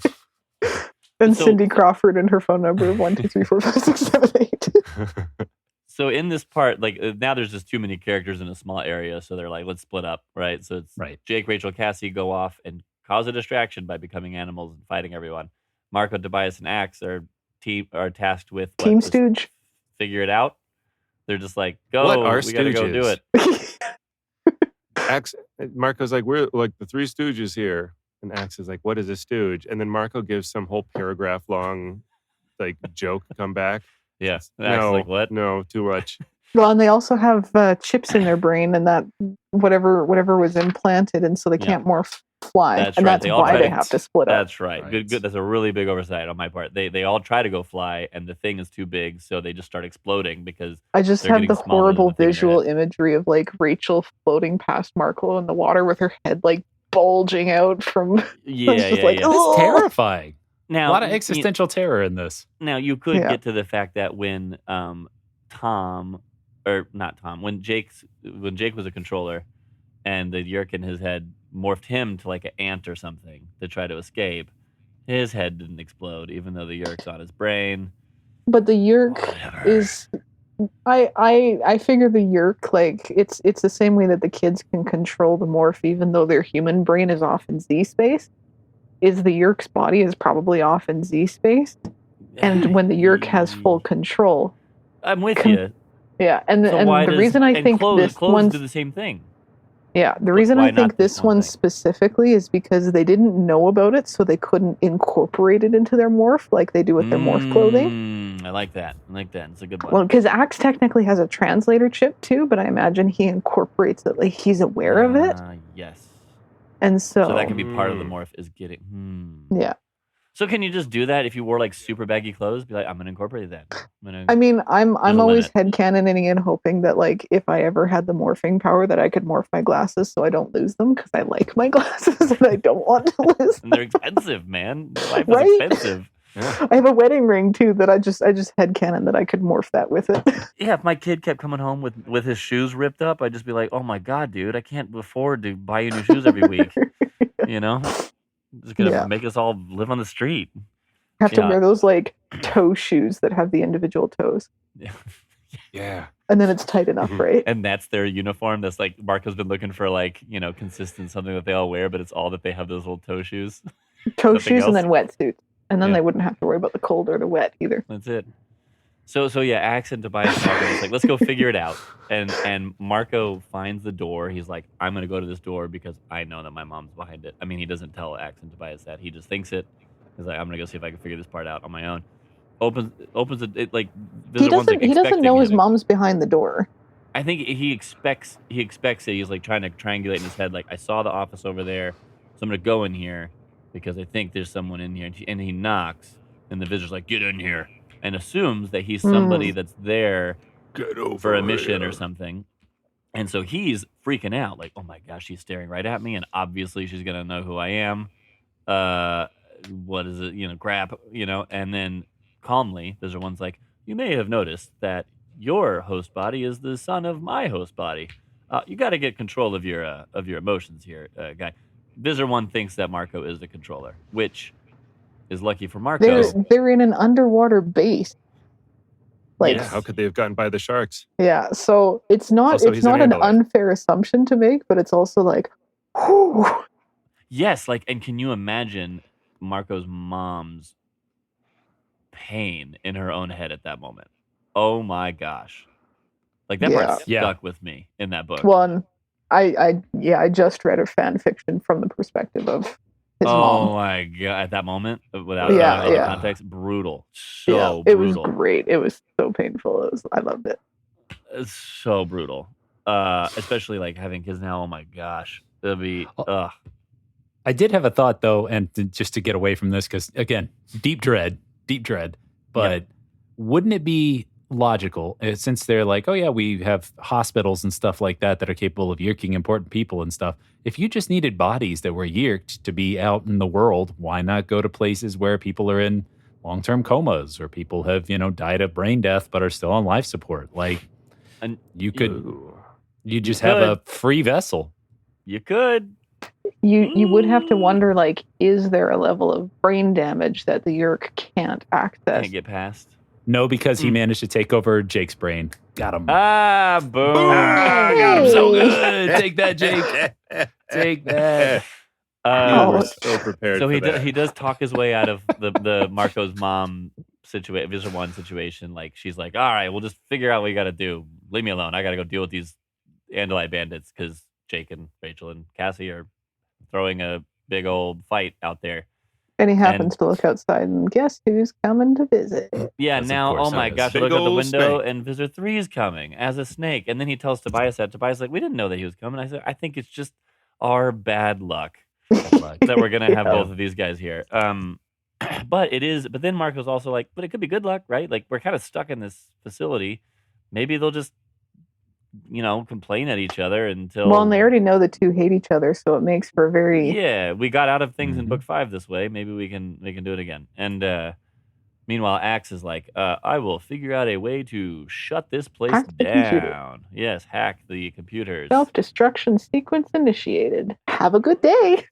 D: And
C: So-
D: Cindy Crawford and her phone number of 1, 2, 3, 4, 5, 6, 7, 8.
C: So in this part, like now there's just too many characters in a small area, so they're like, let's split up, right? So it's
B: Right.
C: Jake, Rachel, Cassie go off and cause a distraction by becoming animals and fighting everyone. Marco, Tobias, and Axe are tasked with what,
D: Team
C: just
D: Stooge.
C: figure it out. They're just like, go,
A: What are
C: we gotta go do
A: stooges?
C: it.
A: Marco's like, we're like the Three Stooges here. And Axe is like, what is a stooge? And then Marco gives some whole paragraph long like joke comeback.
C: Yeah. Axe is
A: No,
C: like, what?
A: No, too much.
D: Well, and they also have chips in their brain, and that whatever was implanted, and so they
C: Yeah.
D: can't morph fly,
C: That's
D: and
C: right.
D: that's
C: They all
D: why
C: try
D: they
C: to-
D: have to split up.
C: That's right.
B: Right.
C: Good. That's a really big oversight on my part. They all try to go fly, and the thing is too big, so they just start exploding because
D: I just
C: they're
D: have
C: getting
D: the
C: smaller than
D: horrible
C: the thing in their
D: visual
C: head.
D: imagery of like Rachel floating past Marco in the water with her head like bulging out from.
C: yeah,
D: It's just
C: yeah,
D: like,
C: yeah.
D: "Ugh."
B: It's terrifying.
C: Now,
B: a lot of
C: you-
B: existential terror in this.
C: Now you could
D: Yeah.
C: get to the fact that when when Jake was a controller, and the Yeerk in his head morphed him to like an ant or something to try to escape, his head didn't explode, even though the Yeerk's on his brain.
D: But the Yeerk
C: Whatever.
D: is. I figure the Yeerk, like it's the same way that the kids can control the morph, even though their human brain is off in Z space. Is the Yeerk's body is probably off in Z space, and when the Yeerk has full control,
C: I'm with
D: con-
C: you.
D: yeah. And
C: So
D: and
C: why
D: the
C: does-
D: reason I
C: and
D: think
C: clothes,
D: this
C: clothes
D: one's
C: do the same thing.
D: yeah, the
C: But
D: reason
C: why
D: I think
C: not this
D: this
C: one
D: one
C: thing?
D: specifically is because they didn't know about it, so they couldn't incorporate it into their morph like they do with their morph clothing.
C: I like that. It's a good one.
D: Well, because Axe technically has a translator chip too, but I imagine he incorporates it, like he's aware of it,
C: Yes.
D: and
C: So that can be part of the morph is getting.
D: yeah.
C: So can you just do that if you wore like super baggy clothes? Be like, I'm gonna incorporate that.
D: I mean, I'm
C: a
D: always
C: limit.
D: headcanoning and hoping that like if I ever had the morphing power that I could morph my glasses so I don't lose them because I like my glasses and I don't want to lose
C: And
D: them.
C: they're expensive, man. Life
D: Right?
C: is expensive.
A: Yeah.
D: I have a wedding ring too that I just headcanon that I could morph that with it.
C: Yeah, if my kid kept coming home with his shoes ripped up, I'd just be like, oh my god, dude, I can't afford to buy you new shoes every week. You know, it's gonna
D: Yeah.
C: make us all live on the street.
D: Have to
C: Yeah.
D: wear those like toe shoes that have the individual toes.
A: Yeah.
D: And then it's tight enough,
A: Mhm.
D: right?
C: And that's their uniform. That's like Marco's been looking for, like, consistent something that they all wear, but it's all that they have those little toe shoes.
D: Toe
C: Nothing
D: shoes and
C: else?
D: then wetsuits. And then
C: Yeah.
D: they wouldn't have to worry about the cold or the wet either.
C: That's it. So yeah, Axe and Tobias and Marco is like, let's go figure it out. And Marco finds the door. He's like, I'm gonna go to this door because I know that my mom's behind it. I mean, he doesn't tell Axe and Tobias that. He just thinks it. He's like, I'm gonna go see if I can figure this part out on my own. Opens it like
D: He doesn't know his mom's behind the door.
C: I think he expects it. He's like trying to triangulate in his head, like, I saw the office over there, so I'm gonna go in here because I think there's someone in here. And he knocks, and the visitor's like, get in here, and assumes that he's somebody that's there
A: Get over
C: for a mission
A: here.
C: or something. And so he's freaking out, like, oh my gosh, she's staring right at me, and obviously she's gonna know who I am. What is it? Crap, and then calmly, there's one's like, you may have noticed that your host body is the son of my host body. You got to get control of your emotions here, guy. Visitor one thinks that Marco is the controller, which is lucky for Marco.
D: They're in an underwater base. Like
A: Yeah, how could they have gotten by the sharks?
D: yeah, so it's not
A: Also,
D: it's
A: he's an
D: not an
A: android.
D: unfair assumption to make, but it's also like whew.
C: Yes, and can you imagine Marco's mom's pain in her own head at that moment? Oh my gosh. Like that part
B: Yeah.
C: stuck with me in that book.
D: One, I just read a fan fiction from the perspective of his
C: oh
D: mom.
C: my god! At that moment, without
D: Yeah,
C: knowing all the
D: yeah.
C: context, brutal.
D: Yeah,
C: So
D: it was
C: brutal.
D: great. It was so painful. I loved it.
C: It's so brutal. Especially like having kids now. Oh my gosh, it'll be.
B: Oh.
C: Ugh.
B: I did have a thought though, and just to get away from this, because again, deep dread. But wouldn't it be logical, since they're like, oh yeah, we have hospitals and stuff like that are capable of yeerking important people and stuff. If you just needed bodies that were yeerked to be out in the world, why not go to places where people are in long-term comas or people have, died of brain death but are still on life support? Like,
C: And
B: you just
C: could.
B: have a free vessel.
C: You could.
D: You would have to wonder, like, is there a level of brain damage that the Yeerk can't access?
C: Can't get past.
B: No, because he managed to take over Jake's brain. Got him.
C: Ah, boom.
B: Got him so good. Take that, Jake. Take that.
A: You were so prepared
C: So
A: for
C: he does talk his way out of the Marco's mom situation, Visor 1 situation. Like, she's like, all right, we'll just figure out what we got to do. Leave me alone. I got to go deal with these Andalite bandits because Jake and Rachel and Cassie are throwing a big old fight out there.
D: And he happens to look outside and guess who's coming to visit?
C: Yeah,
B: Yes,
C: now,
B: of course
C: oh my
B: it is.
C: gosh, I
A: Big
C: look out the
A: old
C: window
A: snake.
C: and Visor 3 is coming as a snake. And then he tells Tobias that. Tobias is like, we didn't know that he was coming. I said, I think it's just our bad luck that we're going to have both of these guys here. But then Marco's also like, but it could be good luck, right? Like, we're kind of stuck in this facility. Maybe they'll just, complain at each other until...
D: Well, and they already know the two hate each other, so it makes for very...
C: Yeah, we got out of things in book 5 this way. Maybe we can do it again. And meanwhile, Axe is like, I will figure out a way to shut this place
D: Hack the computer.
C: down. Yes, hack the computers.
D: Self-destruction sequence initiated. Have a good day.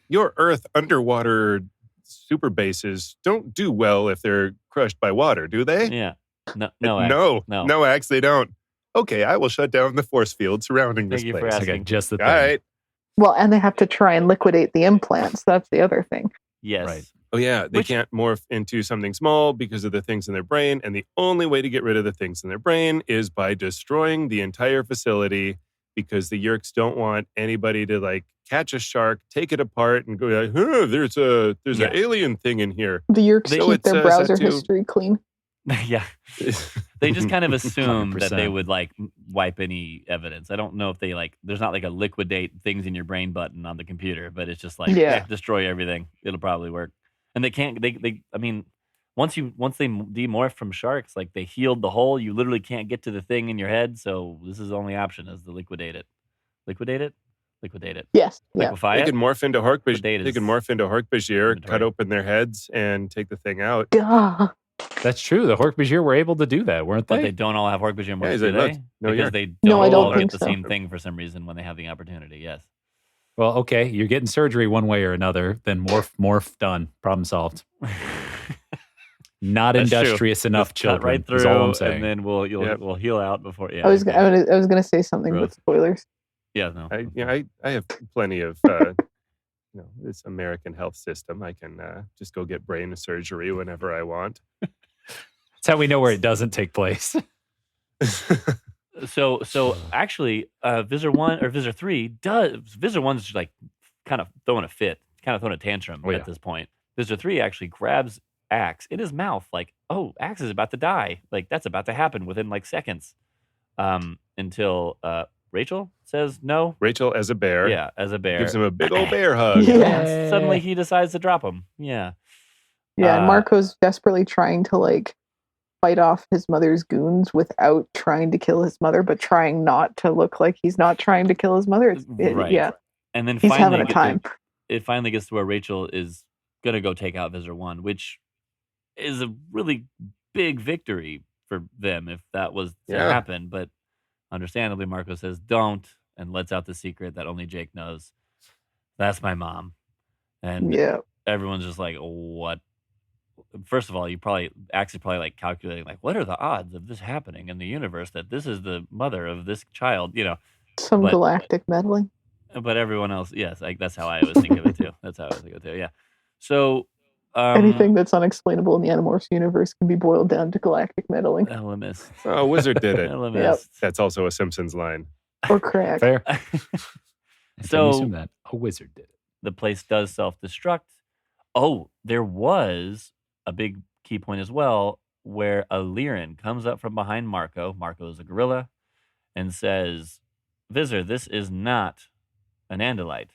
A: Your Earth underwater super bases don't do well if they're crushed by water, do they?
C: Yeah. No, Axe.
A: No, Axe, they don't. Okay, I will shut down the force field surrounding
C: Thank
A: this
C: you for
A: place.
C: asking.
B: Okay, just the thing.
A: All right.
D: Well, and they have to try and liquidate the implants. That's the other thing.
C: Yes.
B: Right.
A: Oh, yeah, they
C: Which-
A: can't morph into something small because of the things in their brain. And the only way to get rid of the things in their brain is by destroying the entire facility, because the Yeerks don't want anybody to, like, catch a shark, take it apart, and go, like, there's an alien thing in here.
D: The Yeerks
A: So
D: keep
A: it's,
D: their browser
A: set to-
D: history clean.
C: Yeah. They just kind of assume that
B: 100%.
C: they would like wipe any evidence. I don't know if they there's not like a liquidate things in your brain button on the computer, but it's just like,
D: Yeah.
C: destroy everything. It'll probably work. And they can't, I mean, once they demorph from sharks, like they healed the hole, you literally can't get to the thing in your head. So this is the only option is to liquidate it. Liquidate it? Liquidate it.
D: Yes. Yeah.
C: Liquefy
A: They
C: it?
A: could morph into
C: The date
A: They
C: is
A: could morph into Hork-Bajir, cut
C: inventory.
A: open their heads, and take the thing out.
D: Duh.
B: That's true. The Hork-Bajir were able to do that, weren't
C: But
B: they?
C: they don't all have Hork-Bajir morphs,
A: he's
C: do
A: like,
C: they?
A: "Look, no,
C: Because
A: you're-"
C: they don't
D: No, I don't
C: all get
D: think
C: the
D: so.
C: same thing for some reason when they have the opportunity. Yes.
B: Well, okay, you're getting surgery one way or another, then morph done. Problem solved. Not
C: That's true.
B: industrious enough,
C: Just cut
B: children.
C: right through,
B: is all I'm saying.
C: and then we'll
A: Yep.
C: heal out before. Yeah,
D: I was
C: okay.
D: going to say something with
C: Gross.
D: spoilers.
C: Yeah, no.
A: I have plenty of this American health system. I can just go get brain surgery whenever I want.
B: That's how we know where it doesn't take place.
C: So actually, Visor 1 or Visor 3 does. Visor 1's just like kind of throwing a fit, kind of throwing a tantrum
B: Oh, yeah.
C: at this point. Visor 3 actually grabs Axe in his mouth, like, oh, Axe is about to die. Like, that's about to happen within like seconds. Until Rachel says no.
A: Rachel as a bear.
C: Yeah, as a bear.
A: Gives him a big old bear hug.
D: Yeah.
C: Yeah, suddenly he decides to drop him. Yeah.
D: Yeah, and
C: Uh,
D: Marco's desperately trying to like fight off his mother's goons without trying to kill his mother, but trying not to look like he's not trying to kill his mother.
C: Right.
D: Yeah,
C: And then
D: he's
C: finally
D: having a time.
C: it finally gets to where Rachel is gonna go take out Visor 1, which is a really big victory for them if that was to
A: Yeah.
C: happen. But understandably, Marco says don't and lets out the secret that only Jake knows. That's my mom. And
D: Yeah,
C: everyone's just like, what? First of all, Axe is probably like calculating, like, what are the odds of this happening in the universe that this is the mother of this child,
D: some
C: but-
D: galactic meddling.
C: But everyone else, yes, that's how I always think of it too. That's how I always think of it too. Yeah. So
D: Anything that's unexplainable in the Animorphs universe can be boiled down to galactic meddling
C: LMS.
A: Oh, Wizard did it.
C: LMS.
A: That's also a Simpsons line.
D: or crack.
B: Fair. And can you
C: So-
B: assume that a wizard did it.
C: The place does self-destruct. Oh, there was a big key point as well where a Lyran comes up from behind Marco. Marco is a gorilla and says, Visor, this is not an Andalite.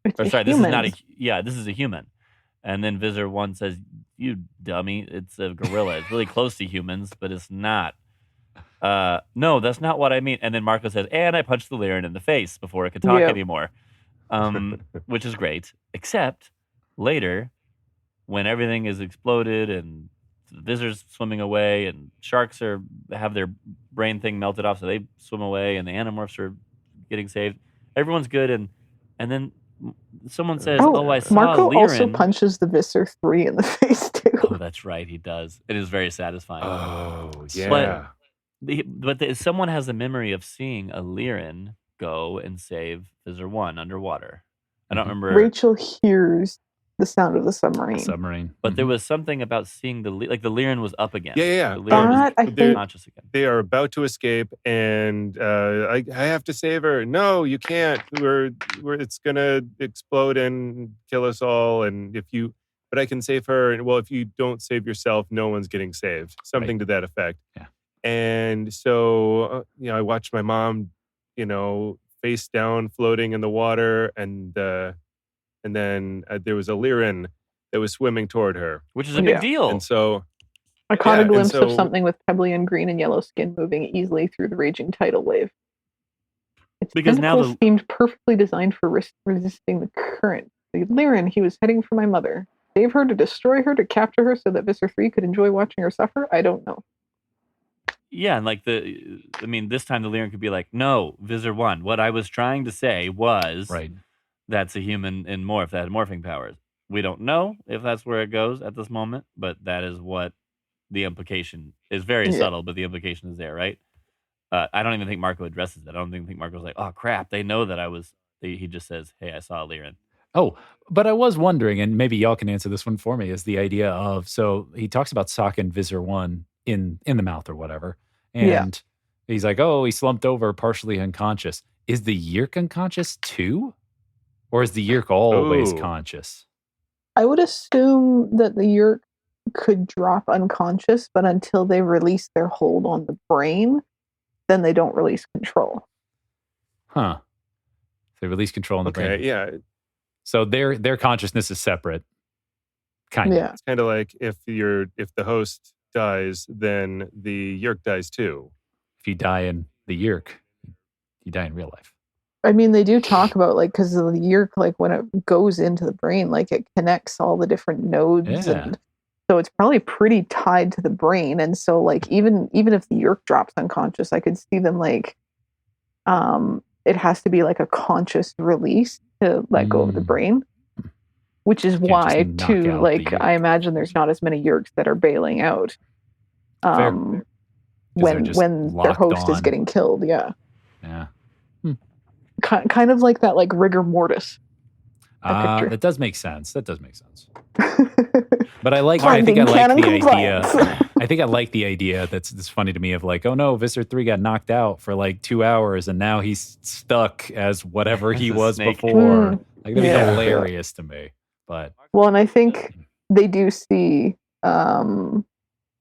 D: It's
C: Or
D: a
C: sorry, this is not a
D: human.
C: this is a human. And then Visitor 1 says, "You dummy, it's a gorilla. It's really close to humans, but it's not." No, that's not what I mean. And then Marco says, "And I punched the Lyran in the face before it could talk
D: Yep.
C: anymore," which is great. Except later, when everything is exploded and the visitors swimming away and sharks have their brain thing melted off, so they swim away, and the Animorphs are getting saved. Everyone's good, and then someone says, "Oh, I saw
D: Marco also
C: Lyran."
D: punches the Visser 3 in the face too.
C: Oh, that's right, he does. It is very satisfying.
A: Oh, yeah.
C: But someone has a memory of seeing a Lyran go and save Visitor 1 underwater. I don't remember.
D: Rachel hears the sound of the submarine.
B: Submarine.
C: But there was something about seeing the Lyran was up again.
A: Yeah.
C: The Lyran
D: That, I
C: was
D: think-
C: conscious again.
A: They are about to escape, and I have to save her. No, you can't. It's gonna explode and kill us all. And but I can save her. And well, if you don't save yourself, no one's getting saved. Something to that effect.
B: Yeah.
A: And so, I watched my mom, face down, floating in the water, and then there was a Lyran that was swimming toward her,
C: Which is a big deal.
A: and so.
D: I caught
A: Yeah,
D: a
A: and
D: glimpse of
A: so-
D: something with pebbly and green and yellow skin moving easily through the raging tidal wave. Its
C: Because now
D: tentacles seemed perfectly designed for resisting the current. The Lyran, he was heading for my mother. Save her, to destroy her, to capture her so that Visser 3 could enjoy watching her suffer? I don't know.
C: Yeah, and this time the Lyran could be like, "No, Visitor 1, what I was trying to say was
B: Right.
C: that's a human in Morph that had morphing powers." We don't know if that's where it goes at this moment, but that is what the implication is. Very subtle, but the implication is there, right? I don't even think Marco addresses that. I don't even think Marco's like, "Oh, crap, they know that I was..." He just says, "Hey, I saw a Lyran."
B: Oh, but I was wondering, and maybe y'all can answer this one for me, is the idea of, so he talks about socking Visor 1 in the mouth or whatever. And he's like, oh, he slumped over, partially unconscious. Is the Yeerk unconscious too? Or is the Yeerk always
A: Ooh.
B: conscious?
D: I would assume that the Yeerk could drop unconscious, but until they release their hold on the brain, then they don't release control.
B: Huh. They release control on the brain.
A: Okay, yeah.
B: So their consciousness is separate. Kind of.
D: Yeah.
A: It's kind of like if the host dies, then the Yeerk dies too.
B: If you die in the Yeerk, you die in real life.
D: I mean, they do talk about, like, because the Yeerk, like, when it goes into the brain, like, it connects all the different nodes.
B: Yeah.
D: And so it's probably pretty tied to the brain. And so, like, even if the Yeerk drops unconscious, I could see them, like, it has to be, like, a conscious release to let go of the brain. Which is
B: Can't
D: why,
B: just knock
D: too,
B: out the
D: like,
B: Yeerk.
D: I imagine there's not as many Yeerks that are bailing out.
B: Fair. they're
D: When
B: just
D: their
B: locked
D: host is
B: on.
D: getting killed, yeah.
B: Yeah.
D: Kind of like that, like, rigor mortis. picture.
B: That does make sense. But I think I
D: Finding
B: like
D: canon
B: the idea.
D: compliance.
B: I think I like the idea that's funny to me of like, oh no, Visser 3 got knocked out for like 2 hours and now he's stuck as whatever he
C: As a
B: was
C: snake.
B: before. Like, that'd be
D: Yeah.
B: hilarious to me. But
D: Well, and I think they do see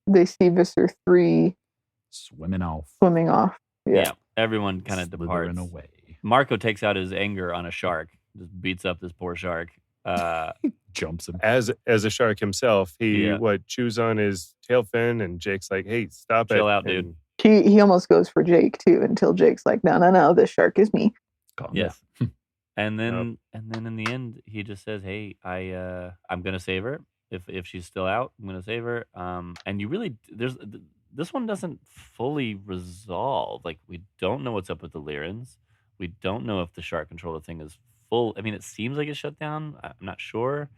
D: Visser 3
B: swimming off,
D: swimming off.
C: Yeah, everyone kind of
B: slithering
C: departs.
B: away.
C: Marco takes out his anger on a shark, just beats up this poor shark.
B: Jumps him.
A: As a shark himself, he
C: Yeah.
A: chews on his tail fin, and Jake's like, "Hey, stop it!
C: Chill out, dude."
A: And
D: He almost goes for Jake too until Jake's like, no, this shark is me.
B: Calm
C: Yes.
B: down.
C: And then in the end, he just says, "Hey, I'm gonna save her. If she's still out, I'm gonna save her." And you really this one doesn't fully resolve. Like, we don't know what's up with the Lyrans. We don't know if the shark controller thing is full. I mean, it seems like it's shut down. I'm not sure.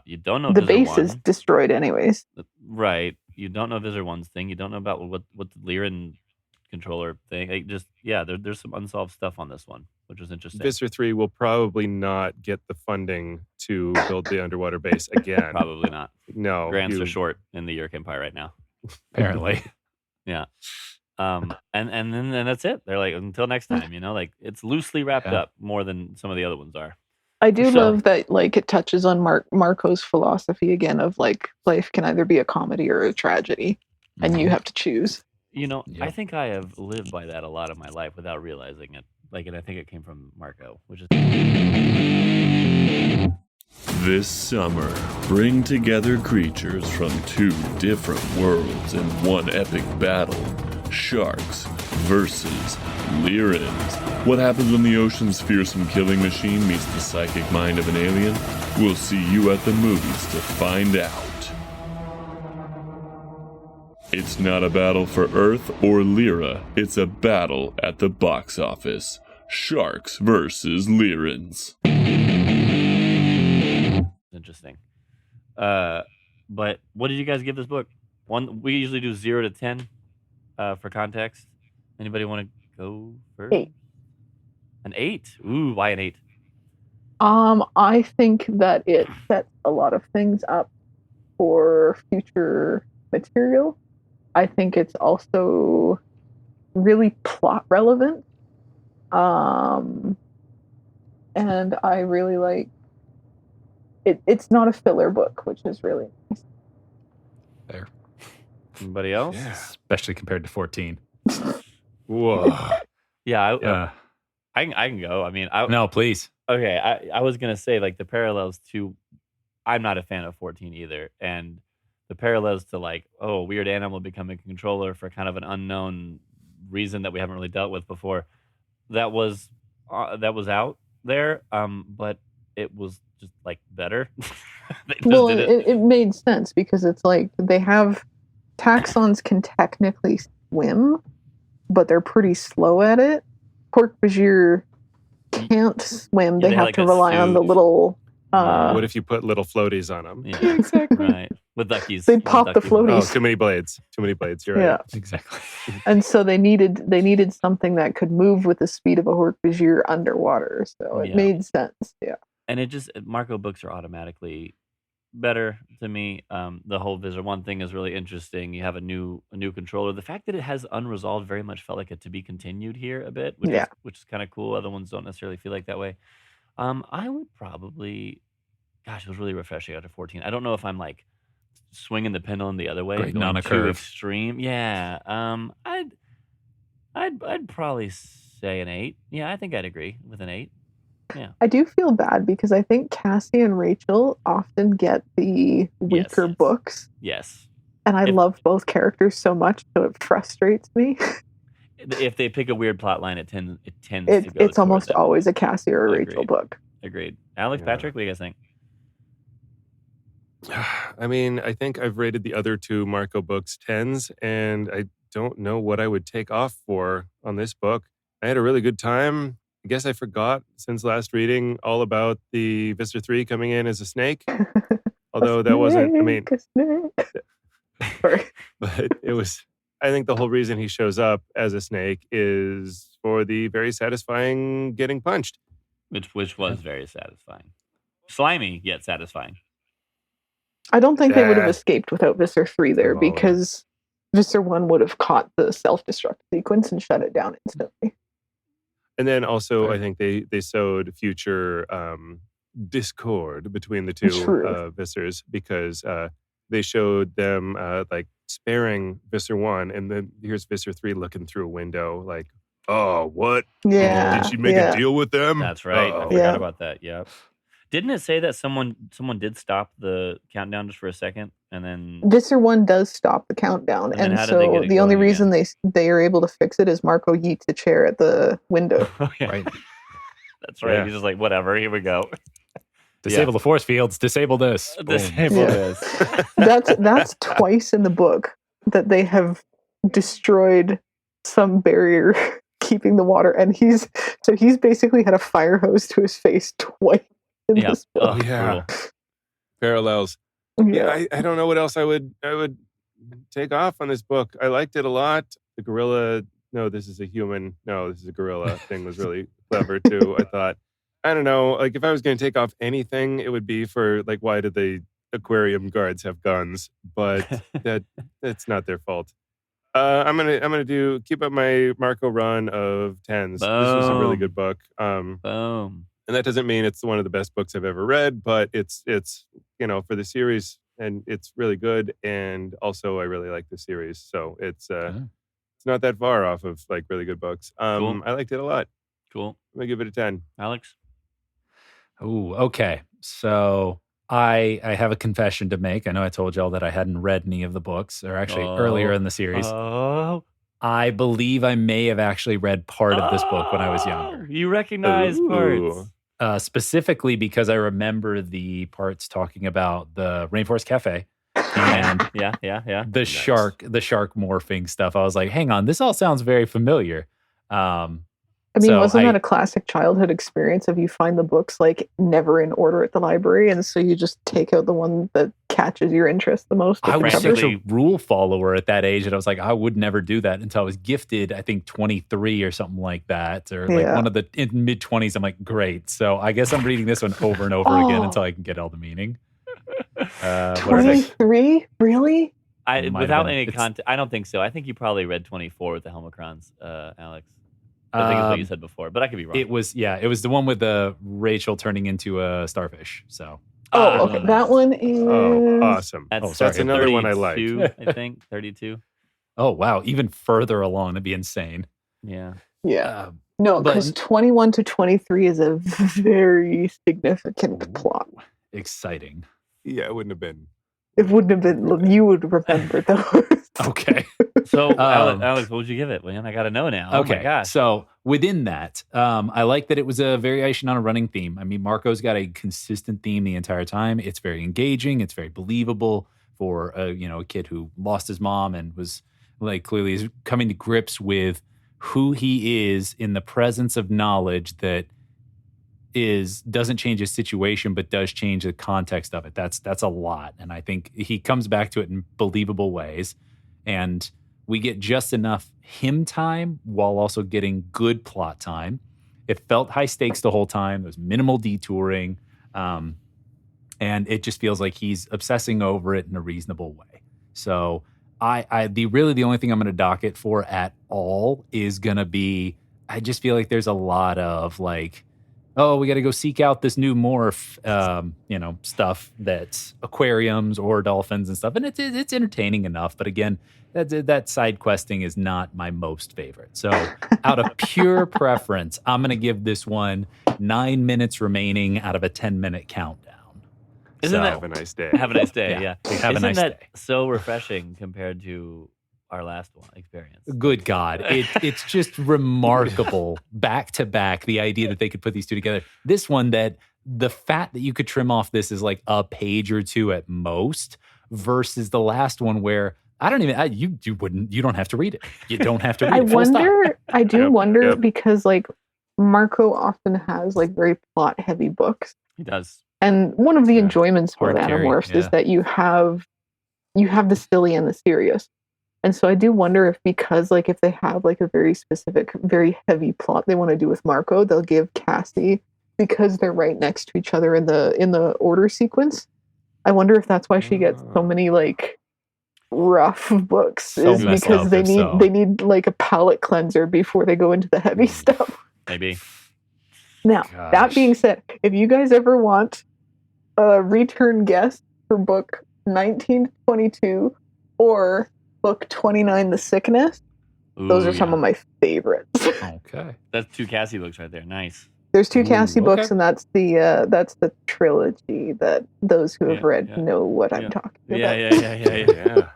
C: You don't know
D: The
C: Visor
D: base
C: 1.
D: is destroyed anyways.
C: Right. You don't know Visor 1's thing. You don't know about what the Lyran controller thing. Like, there's some unsolved stuff on this one, which was interesting.
A: Visser 3 will probably not get the funding to build the underwater base again.
C: Probably not.
A: No,
C: Grants are short in the Yeerk Empire right now.
B: Apparently.
C: Yeah. And then that's it. They're like, until next time, like, it's loosely wrapped
B: Yeah.
C: up more than some of the other ones are.
D: I do
C: So-
D: love that, like, it touches on Marco's philosophy again of, like, life can either be a comedy or a tragedy, and you have to choose.
B: Yeah.
C: I think I have lived by that a lot of my life without realizing it. Like, and I think it came from Marco, which is
F: This summer, bring together creatures from 2 different worlds in one epic battle. Sharks versus Lyrians. What happens when the ocean's fearsome killing machine meets the psychic mind of an alien? We'll see you at the movies to find out. It's not a battle for Earth or Lyra. It's a battle at the box office. Sharks versus Lyrians.
C: Interesting. But what did you guys give this book? We usually do 0 to 10 for context. Anybody want to go first?
D: 8.
C: An 8? Ooh, why an 8?
D: I think that it sets a lot of things up for future material. I think it's also really plot relevant. And I really like it. It's not a filler book, which is really nice.
B: There.
C: Anybody else?
A: Yeah.
B: Especially compared to 14.
A: Whoa.
C: Yeah, I can go. I mean,
B: No, please.
C: okay. I was gonna say like the parallels to. I'm not a fan of 14 either, and the parallels to like, oh, weird animal becoming a controller for kind of an unknown reason that we haven't really dealt with before. That was out there, but it was just like better. They just
D: Well,
C: did it.
D: it made sense because it's like they have taxons can technically swim, but they're pretty slow at it. Pork-Bajir can't swim.
C: Yeah,
D: They
C: they
D: have
C: like
D: to
C: a
D: rely on the
C: suit.
D: little.
A: What if you put little floaties on them?
C: Yeah,
D: Exactly.
C: right. With duckies.
D: They
C: with
D: pop the
C: duckies.
A: Oh,
D: floaties.
A: too many blades. Too many blades. You're
D: Yeah,
A: right.
B: Exactly.
D: and so they needed something that could move with the speed of a Pork-Bajir underwater. So it
C: Yeah.
D: made sense. Yeah.
C: And it just Marco books are automatically better to me. The whole Visor One thing is really interesting. You have a new controller. The fact that it has unresolved very much felt like a to be continued here a bit, which
D: Yeah.
C: is kind of cool. Other ones don't necessarily feel like that way. I would probably, gosh, it was really refreshing after 14. I don't know if I'm like swinging the pendulum the other way,
B: Grading on
C: going
B: a
C: too
B: curve.
C: extreme. Yeah. I'd probably say an 8. Yeah, I think I'd agree with an 8.
D: I do feel bad because I think Cassie and Rachel often get the weaker
C: yes.
D: books,
C: Yes.
D: and I
C: If-
D: love both characters so much, so it frustrates me.
C: If they pick a weird plot line, it tends to go
D: It's
C: towards
D: almost
C: that.
D: always a Cassie or a Rachel
C: Agreed.
D: book.
C: Agreed. Alex,
A: Yeah.
C: Patrick, what do you guys think?
A: I mean, I think I've rated the other 2 Marco books 10s, and I don't know what I would take off for on this book. I had a really good time. I guess I forgot since last reading all about the Visor 3 coming in as a snake. Although that wasn't, I mean,
D: A snake. Sorry.
A: but it was, I think the whole reason he shows up as a snake is for the very satisfying getting punched.
C: Which was very satisfying. Slimy, yet satisfying.
D: I don't think they would have
A: Ah.
D: escaped without Visor 3 there
A: From all of them.
D: because Visor 1 would have caught the self-destruct sequence and shut it down instantly.
A: And then also,
B: Right.
A: I think they sowed future discord between the 2
D: True.
A: Visors because they showed them like sparing Visor 1, and then here's Visor 3 looking through a window like, oh, what?
D: Yeah.
A: Did she make
D: yeah.
A: a deal with them?
C: That's right. I
A: Uh-oh.
C: forgot
D: Yeah.
C: about that. Yep. Didn't it say that someone did stop the countdown just for a second and then
D: Visor 1 does stop the countdown,
C: And then
D: and
C: how did they
D: so
C: get it
D: the only
C: going
D: reason they are able to fix it is Marco yeets a chair at the window.
C: Oh, yeah.
B: Right.
C: That's right.
A: Yeah.
C: He's just like, whatever, here we go.
B: Disable the force fields. Disable this. Boom.
C: Disable
D: Yeah.
C: this.
D: That's twice in the book that they have destroyed some barrier keeping the water, and he's basically had a fire hose to his face twice in
C: Yeah.
D: this book.
C: Oh,
A: Yeah.
C: brutal.
A: Parallels. Yeah, I don't know what else I would take off on this book. I liked it a lot. The gorilla, no, this is a human. No, this is a gorilla thing was really clever too. I thought, I don't know, like if I was going to take off anything, it would be for like, why do the aquarium guards have guns? But that's not their fault. I'm gonna keep up my Marco run of 10s. This was a really
C: Boom.
A: good book.
C: Boom.
A: And that doesn't mean it's one of the best books I've ever read, but it's for the series, and it's really good. And also, I really like the series, so it's not that far off of like really good books.
C: Cool.
A: I liked it a lot.
C: Cool.
A: I'm gonna give it a 10.
C: Alex?
B: Ooh, okay. So I have a confession to make. I know I told y'all that I hadn't read any of the books, or actually earlier in the series.
C: Oh.
B: I believe I may have actually read part of this book when I was younger.
C: You recognize parts.
B: Specifically because I remember the parts talking about the Rainforest Cafe and
C: Yeah.
B: the shark morphing stuff. I was like, hang on, this all sounds very familiar.
D: I mean, wasn't that a classic childhood experience of you find the books like never in order at the library, and so you just take out the one that catches your interest the most?
B: I was such a rule follower at that age that I was like, I would never do that until I was gifted, I think 23 or something like that, or like one of the mid 20s. I'm like, great. So I guess I'm reading this one over and over again until I can get all the meaning.
D: 23? Really?
C: Without any context, I don't think so. I think you probably read 24 with the Helmicrons, Alex. I think it's what you said before, but I could be wrong.
B: It was the one with Rachel turning into a starfish. So.
D: Okay. That one is
A: awesome. That's another one I like.
C: I think 32.
B: Oh wow, even further along. That'd be insane.
C: Yeah.
D: No, because 21 to 23 is a very significant plot.
B: Exciting.
A: Yeah, it wouldn't have been.
D: It wouldn't have been. You would remember those.
B: Okay.
C: So, Alex, what would you give it, man? I got to know now.
B: Okay.
C: Oh my gosh.
B: So within that, I like that it was a variation on a running theme. I mean, Marco's got a consistent theme the entire time. It's very engaging. It's very believable for a kid who lost his mom and was like clearly is coming to grips with who he is in the presence of knowledge that doesn't change his situation, but does change the context of it. That's a lot. And I think he comes back to it in believable ways. And we get just enough him time while also getting good plot time. It felt high stakes the whole time. There was minimal detouring. And it just feels like he's obsessing over it in a reasonable way. So the only thing I'm going to dock it for at all is going to be, I just feel like there's a lot of like, oh, we got to go seek out this new morph, stuff that's aquariums or dolphins and stuff. And it's entertaining enough. But again, that side questing is not my most favorite. So out of pure preference, I'm going to give this one 9 minutes remaining out of a 10-minute countdown.
A: Have a nice day.
C: Have a nice day, yeah.
B: Have a nice day.
C: So refreshing compared to our last one experience.
B: Good God. It's just remarkable back to back, the idea that they could put these two together. This one, that the fat that you could trim off this is like a page or two at most, versus the last one where I don't even, you don't have to read it. You don't have to read it.
D: I do wonder because like Marco often has like very plot heavy books.
C: He does.
D: And one of the enjoyments with Animorphs is that you have the silly and the serious. And so I do wonder if because like if they have like a very specific, very heavy plot they want to do with Marco, they'll give Cassie, because they're right next to each other in the order sequence. I wonder if that's why she gets so many like rough books, is because they need like a palate cleanser before they go into the heavy stuff.
C: Maybe.
D: Now, that being said, if you guys ever want a return guest for book 1922 or book 29, The Sickness, those are some of my favorites.
B: Okay.
C: That's 2 Cassie books right there. Nice.
D: There's 2 Cassie books, and that's the trilogy that those who have read know what I'm talking about.
C: Yeah.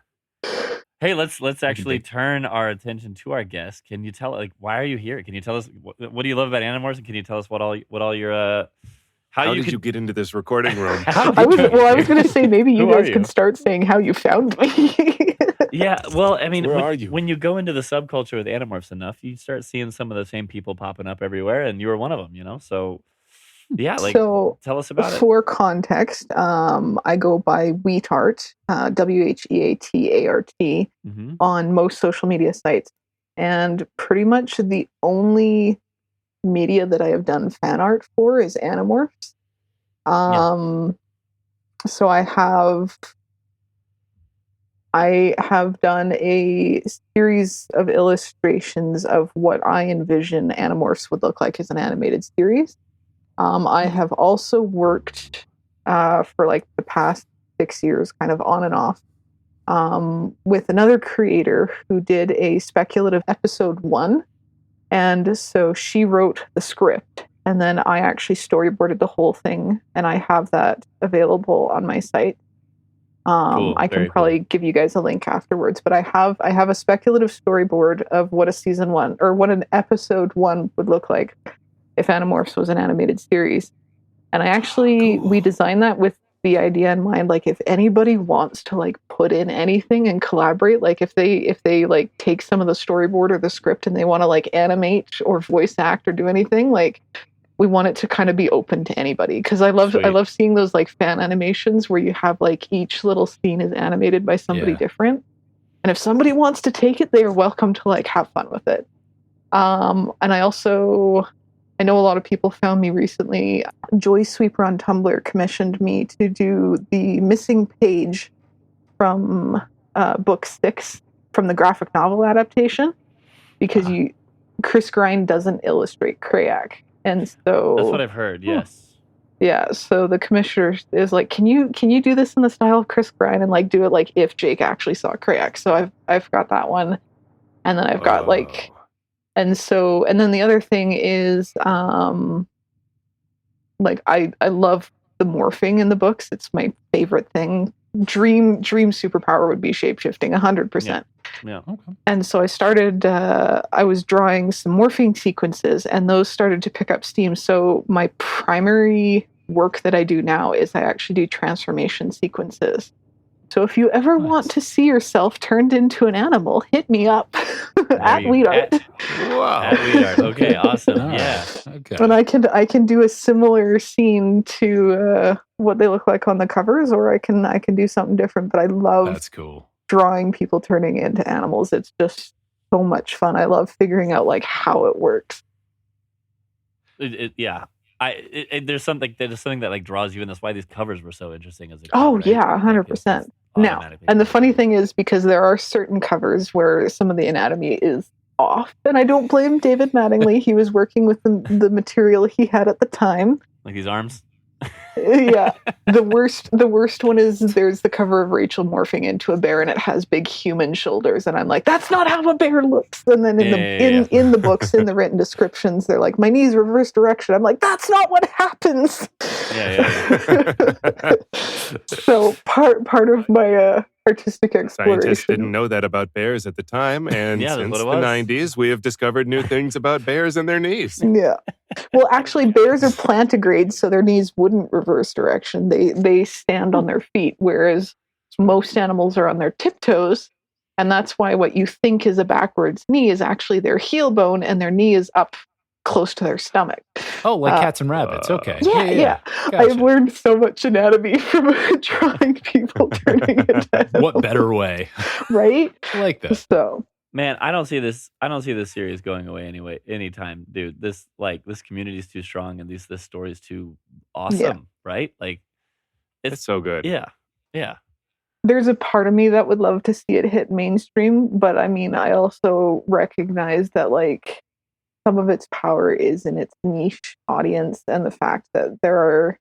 C: Hey, let's actually turn our attention to our guest. Can you tell, like, why are you here? Can you tell us what do you love about Animorphs, and can you tell us what all your
A: how did you get into this recording room?
D: I was going to say maybe you guys can start saying how you found me.
C: Yeah, well, I mean,
A: when
C: you go into the subculture with Animorphs enough, you start seeing some of the same people popping up everywhere, and you were one of them, So, yeah, tell us about it.
D: For context, I go by WheatArt, WheatArt, on most social media sites, and pretty much the only media that I have done fan art for is Animorphs. So I have done a series of illustrations of what I envision Animorphs would look like as an animated series. I have also worked for like the past 6 years, kind of on and off, with another creator who did a speculative episode 1. And so she wrote the script, And then I actually storyboarded the whole thing, and I have that available on my site.
C: Cool,
D: I can
C: very
D: probably
C: cool.
D: give you guys a link afterwards, but I have a speculative storyboard of what a season 1 or what an episode 1 would look like if Animorphs was an animated series. And I actually we designed that with the idea in mind, like if anybody wants to like put in anything and collaborate, like if they like take some of the storyboard or the script and they want to like animate or voice act or do anything, like we want it to kind of be open to anybody, because I love seeing those like fan animations where you have like each little scene is animated by somebody different, and if somebody wants to take it, they are welcome to like have fun with it. And I know a lot of people found me recently. Joy Sweeper on Tumblr commissioned me to do the missing page from book 6 from the graphic novel adaptation, because Chris Grind doesn't illustrate Krayak. And so
C: that's what I've heard. Yes.
D: Yeah. So the commissioner is like, can you do this in the style of Chris Grind and like do it like if Jake actually saw Krayak? So I've got that one, and then I've got like, and then the other thing is like I love the morphing in the books. It's my favorite thing. Dream superpower would be shapeshifting 100%.
C: Yeah. Okay.
D: And so I started, I was drawing some morphing sequences, and those started to pick up steam. So my primary work that I do now is I actually do transformation sequences. So if you ever want to see yourself turned into an animal, hit me up at WheatArt.
C: Wow. At WheatArt. Okay, awesome. Yeah.
D: Okay. And I can do a similar scene to what they look like on the covers, or I can do something different. But I love drawing people turning into animals. It's just so much fun. I love figuring out like how it works.
C: Yeah. There's something that like draws you in. That's why these covers were so interesting as a kid,
D: Oh
C: right?
D: yeah, 100%. Now, and the funny thing is, because there are certain covers where some of the anatomy is off, and I don't blame David Mattingly. He was working with the material he had at the time.
C: Like these arms.
D: Yeah. The worst one is there's the cover of Rachel morphing into a bear, and it has big human shoulders, and I'm like, that's not how a bear looks. And then in the books, in the written descriptions, they're like, my knees reverse direction. I'm like, that's not what happens.
C: Yeah.
D: So part of my artistic exploration.
A: Scientists didn't know that about bears at the time, and since the 90s, we have discovered new things about bears and their knees.
D: Yeah. Well, actually, bears are plantigrades, so their knees wouldn't reverse direction. They stand on their feet, whereas most animals are on their tiptoes, and that's why what you think is a backwards knee is actually their heel bone, and their knee is up close to their stomach.
B: Oh, like cats and rabbits. Okay.
D: Yeah. Gotcha. I've learned so much anatomy from drawing people turning into animals.
B: What better way?
D: Right?
B: I like that.
D: So,
C: man, I don't see this series going away anytime, dude. This community is too strong, and this story is too awesome, right? Like
A: it's so good.
C: Yeah.
D: There's a part of me that would love to see it hit mainstream, but I mean, I also recognize that like some of its power is in its niche audience, and the fact that there are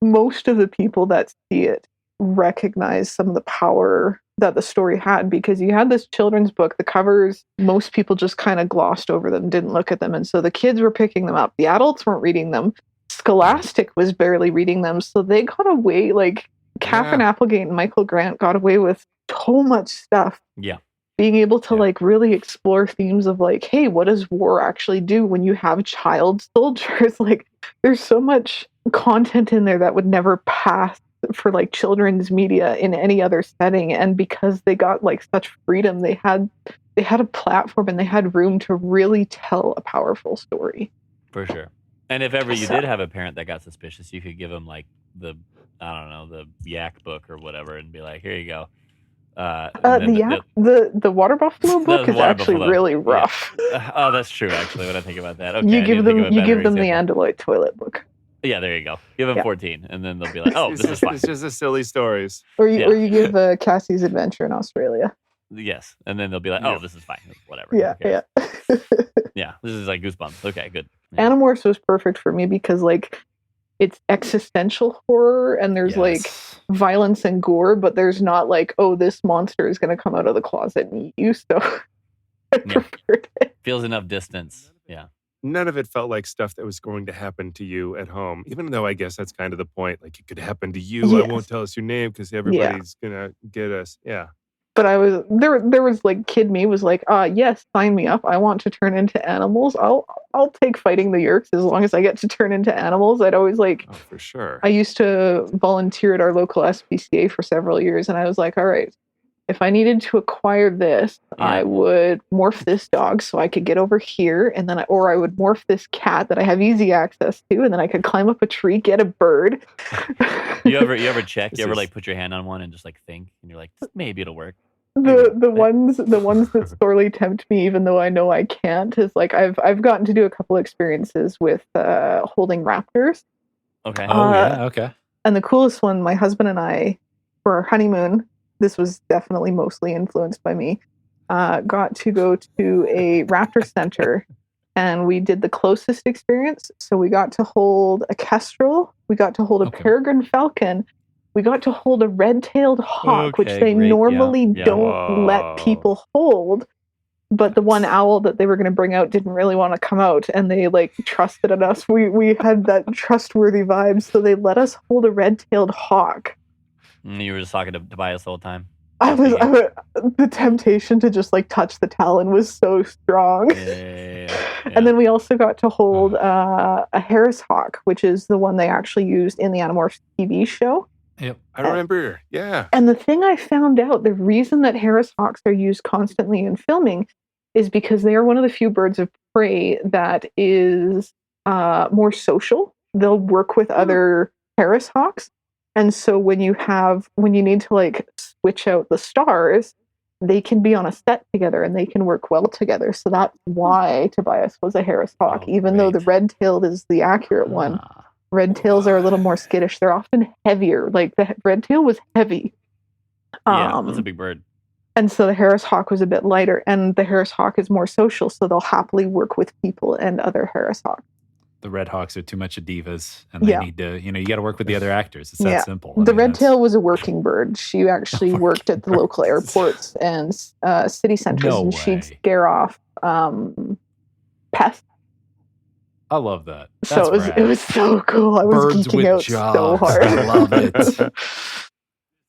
D: most of the people that see it recognize some of the power that the story had, because you had this children's book, the covers, most people just kind of glossed over them, didn't look at them, and so the kids were picking them up. The adults weren't reading them. Scholastic was barely reading them, so they got away, like Catherine Applegate and Michael Grant got away with so much stuff.
C: Yeah.
D: Being able to like really explore themes of like, hey, what does war actually do when you have child soldiers? Like there's so much content in there that would never pass for like children's media in any other setting. And because they got like such freedom, they had a platform and they had room to really tell a powerful story.
C: For sure. And if ever you did have a parent that got suspicious, you could give them like the Yak book or whatever and be like, here you go.
D: The Water Buffalo book is actually really rough.
C: Yeah. Oh, that's true. Actually, when I think about that, okay,
D: you give them the Andaloid toilet book.
C: Yeah, there you go. Give them 14, and then they'll be like, "Oh, this is fine."
A: It's just the silly stories.
D: Or you give Cassie's Adventure in Australia.
C: Yes, and then they'll be like, "Oh, this is fine. Whatever."
D: Yeah.
C: Yeah, this is like Goosebumps. Okay, good.
D: Yeah. Animorphs was perfect for me because like it's existential horror and there's like violence and gore, but there's not like, oh, this monster is going to come out of the closet and eat you. So I preferred it.
C: Feels enough distance. Yeah.
A: none of it felt like stuff that was going to happen to you at home, even though I guess that's kind of the point. Like, it could happen to you. I
D: Yes.
A: won't tell us your name because everybody's going to get us. Yeah.
D: But I was there was like kid me was like, yes, sign me up. I want to turn into animals. I'll take fighting the Yeerks as long as I get to turn into animals. I'd always like
A: Oh, for sure.
D: I used to volunteer at our local SPCA for several years, and I was like, all right, if I needed to acquire this, I would morph this dog so I could get over here, and then I would morph this cat that I have easy access to, and then I could climb up a tree, get a bird.
C: You ever check?
A: This
C: You ever
A: is-
C: like put your hand on one and just like think, and you're like, maybe it'll work.
D: The ones that sorely tempt me, even though I know I can't, is like I've gotten to do a couple experiences with holding raptors.
C: Okay.
B: Oh, yeah. Okay.
D: And the coolest one, my husband and I, for our honeymoon, this was definitely mostly influenced by me, got to go to a raptor center, and we did the closest experience. So we got to hold a kestrel, we got to hold a
B: Okay.
D: peregrine falcon, we got to hold a red-tailed hawk, which
C: Okay,
D: they
C: great.
D: normally
C: Yeah.
D: don't
A: Whoa.
D: let people hold. But the one owl that they were going to bring out didn't really want to come out, and they like trusted in us. We had that trustworthy vibe, so they let us hold a red-tailed hawk.
C: And you were just talking to Tobias the whole time.
D: The temptation to just like touch the talon was so strong.
C: Yeah.
D: And then we also got to hold a Harris hawk, which is the one they actually used in the Animorphs TV show.
B: Yep.
A: I remember. Yeah.
D: And the thing I found out, the reason that Harris hawks are used constantly in filming is because they are one of the few birds of prey that is more social. They'll work with other Harris hawks. And so when you need to like switch out the stars, they can be on a set together and they can work well together. So that's why Tobias was a Harris hawk,
B: Oh,
D: even though the
B: great.
D: red-tailed is the accurate one.
B: Ah.
D: Red tails are a little more skittish. They're often heavier. Like the red tail was heavy.
C: Yeah, that's a big bird.
D: And so the Harris hawk was a bit lighter, and the Harris hawk is more social, so they'll happily work with people and other Harris hawks.
B: The Red Hawks are too much of divas, and they
D: Yeah.
B: need to, you got to work with the other actors. It's that
D: Yeah.
B: simple.
D: The red tail was a working bird. She actually worked at the local airports and city centers,
B: No
D: and she'd
B: way.
D: scare off pests.
B: I love that.
D: So it was so cool. I was
B: Birds
D: geeking
B: with
D: out
B: jobs.
D: so hard.
B: I love it.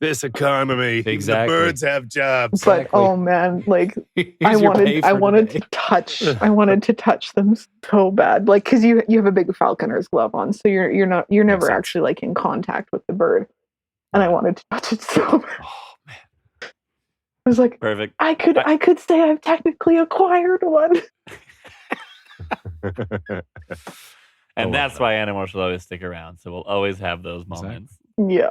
A: This economy.
B: Exactly.
A: The birds have jobs.
D: But
B: Exactly.
D: oh man, like
B: Here's
D: I
B: your pay for
D: wanted
B: today.
D: I wanted to touch them so bad, like because you have a big falconer's glove on, so you're never
B: sense.
D: actually like in contact with the bird, and I wanted to touch it so bad.
B: Oh man.
D: I was like,
C: Perfect.
D: I could say I've technically acquired one.
C: And
B: love
C: that's
B: that.
C: why Animorphs will always stick around. So we'll always have those
B: Exactly.
C: moments.
D: Yeah.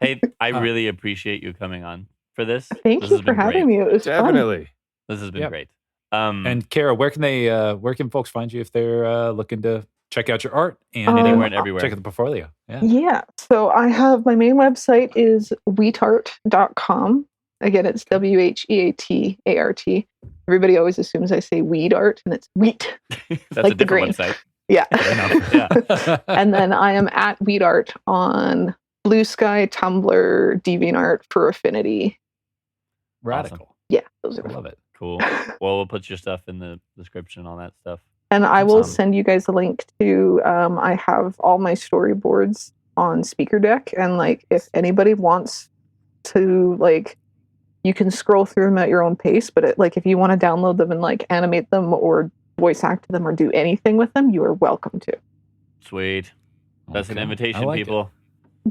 C: Hey, I really appreciate you coming on for this.
D: Thank
C: This
D: you
C: has
D: for
C: been
D: having
C: great.
D: me. It was fun.
A: Definitely.
C: This has been
B: Yep.
C: great.
B: And Kara, where can folks find you if they're looking to check out your art and
C: Anywhere and everywhere.
B: check out the portfolio? Yeah.
D: Yeah. So I have my main website is WheatArt.com. Again, it's WheatArt. Everybody always assumes I say weed art, and it's wheat.
C: That's
D: like
C: a
D: the
C: different
D: grain.
C: website.
D: Yeah.
C: Fair enough. Yeah.
D: And then I am at WheatArt on Blue Sky, Tumblr, DeviantArt, for Affinity.
B: Radical.
D: Yeah, those
B: I
D: are.
B: love it.
C: Cool. Well, we'll put your stuff in the description and all that stuff.
D: And I will
C: Awesome.
D: send you guys a link to. I have all my storyboards on Speaker Deck, and like if anybody wants to, like, you can scroll through them at your own pace. But like if you want to download them and like animate them or voice act them or do anything with them, you are welcome to.
C: Sweet. That's an
B: Okay.
C: invitation,
B: I like it.
C: people.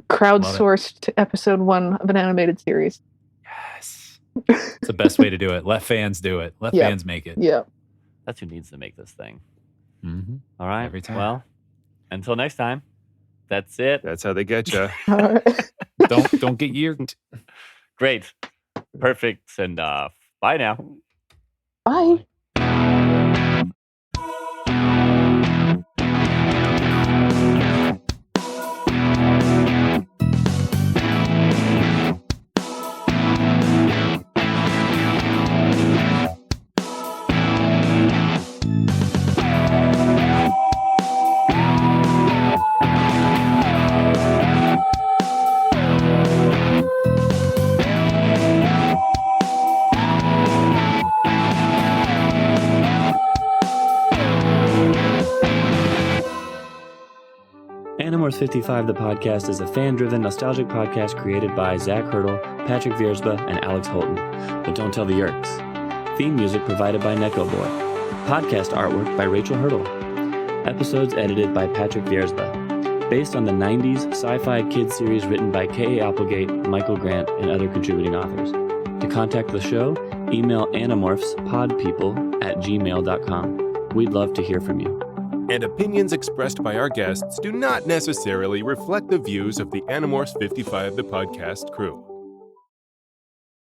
D: Crowdsourced episode 1 of an animated series.
B: Yes. It's the best way to do it. Let fans do it. Let
D: Yep.
B: fans make it.
D: Yeah.
C: That's who needs to make this thing.
B: Mm-hmm.
C: All right.
B: Every time.
C: Well, until next time, that's it.
A: That's how they get you.
B: Don't get yeerked.
C: Great. Perfect send off. Bye now.
D: Bye.
C: Animorphs 55, the podcast, is a fan-driven, nostalgic podcast created by Zach Hurdle, Patrick Viersba, and Alex Holton. But don't tell the Yeerks. Theme music provided by Neko Boy. Podcast artwork by Rachel Hurdle. Episodes edited by Patrick Viersba. Based on the 90s sci-fi kids series written by K.A. Applegate, Michael Grant, and other contributing authors. To contact the show, email animorphspodpeople@gmail.com. We'd love to hear from you.
E: And opinions expressed by our guests do not necessarily reflect the views of the Animorphs 55 the podcast crew.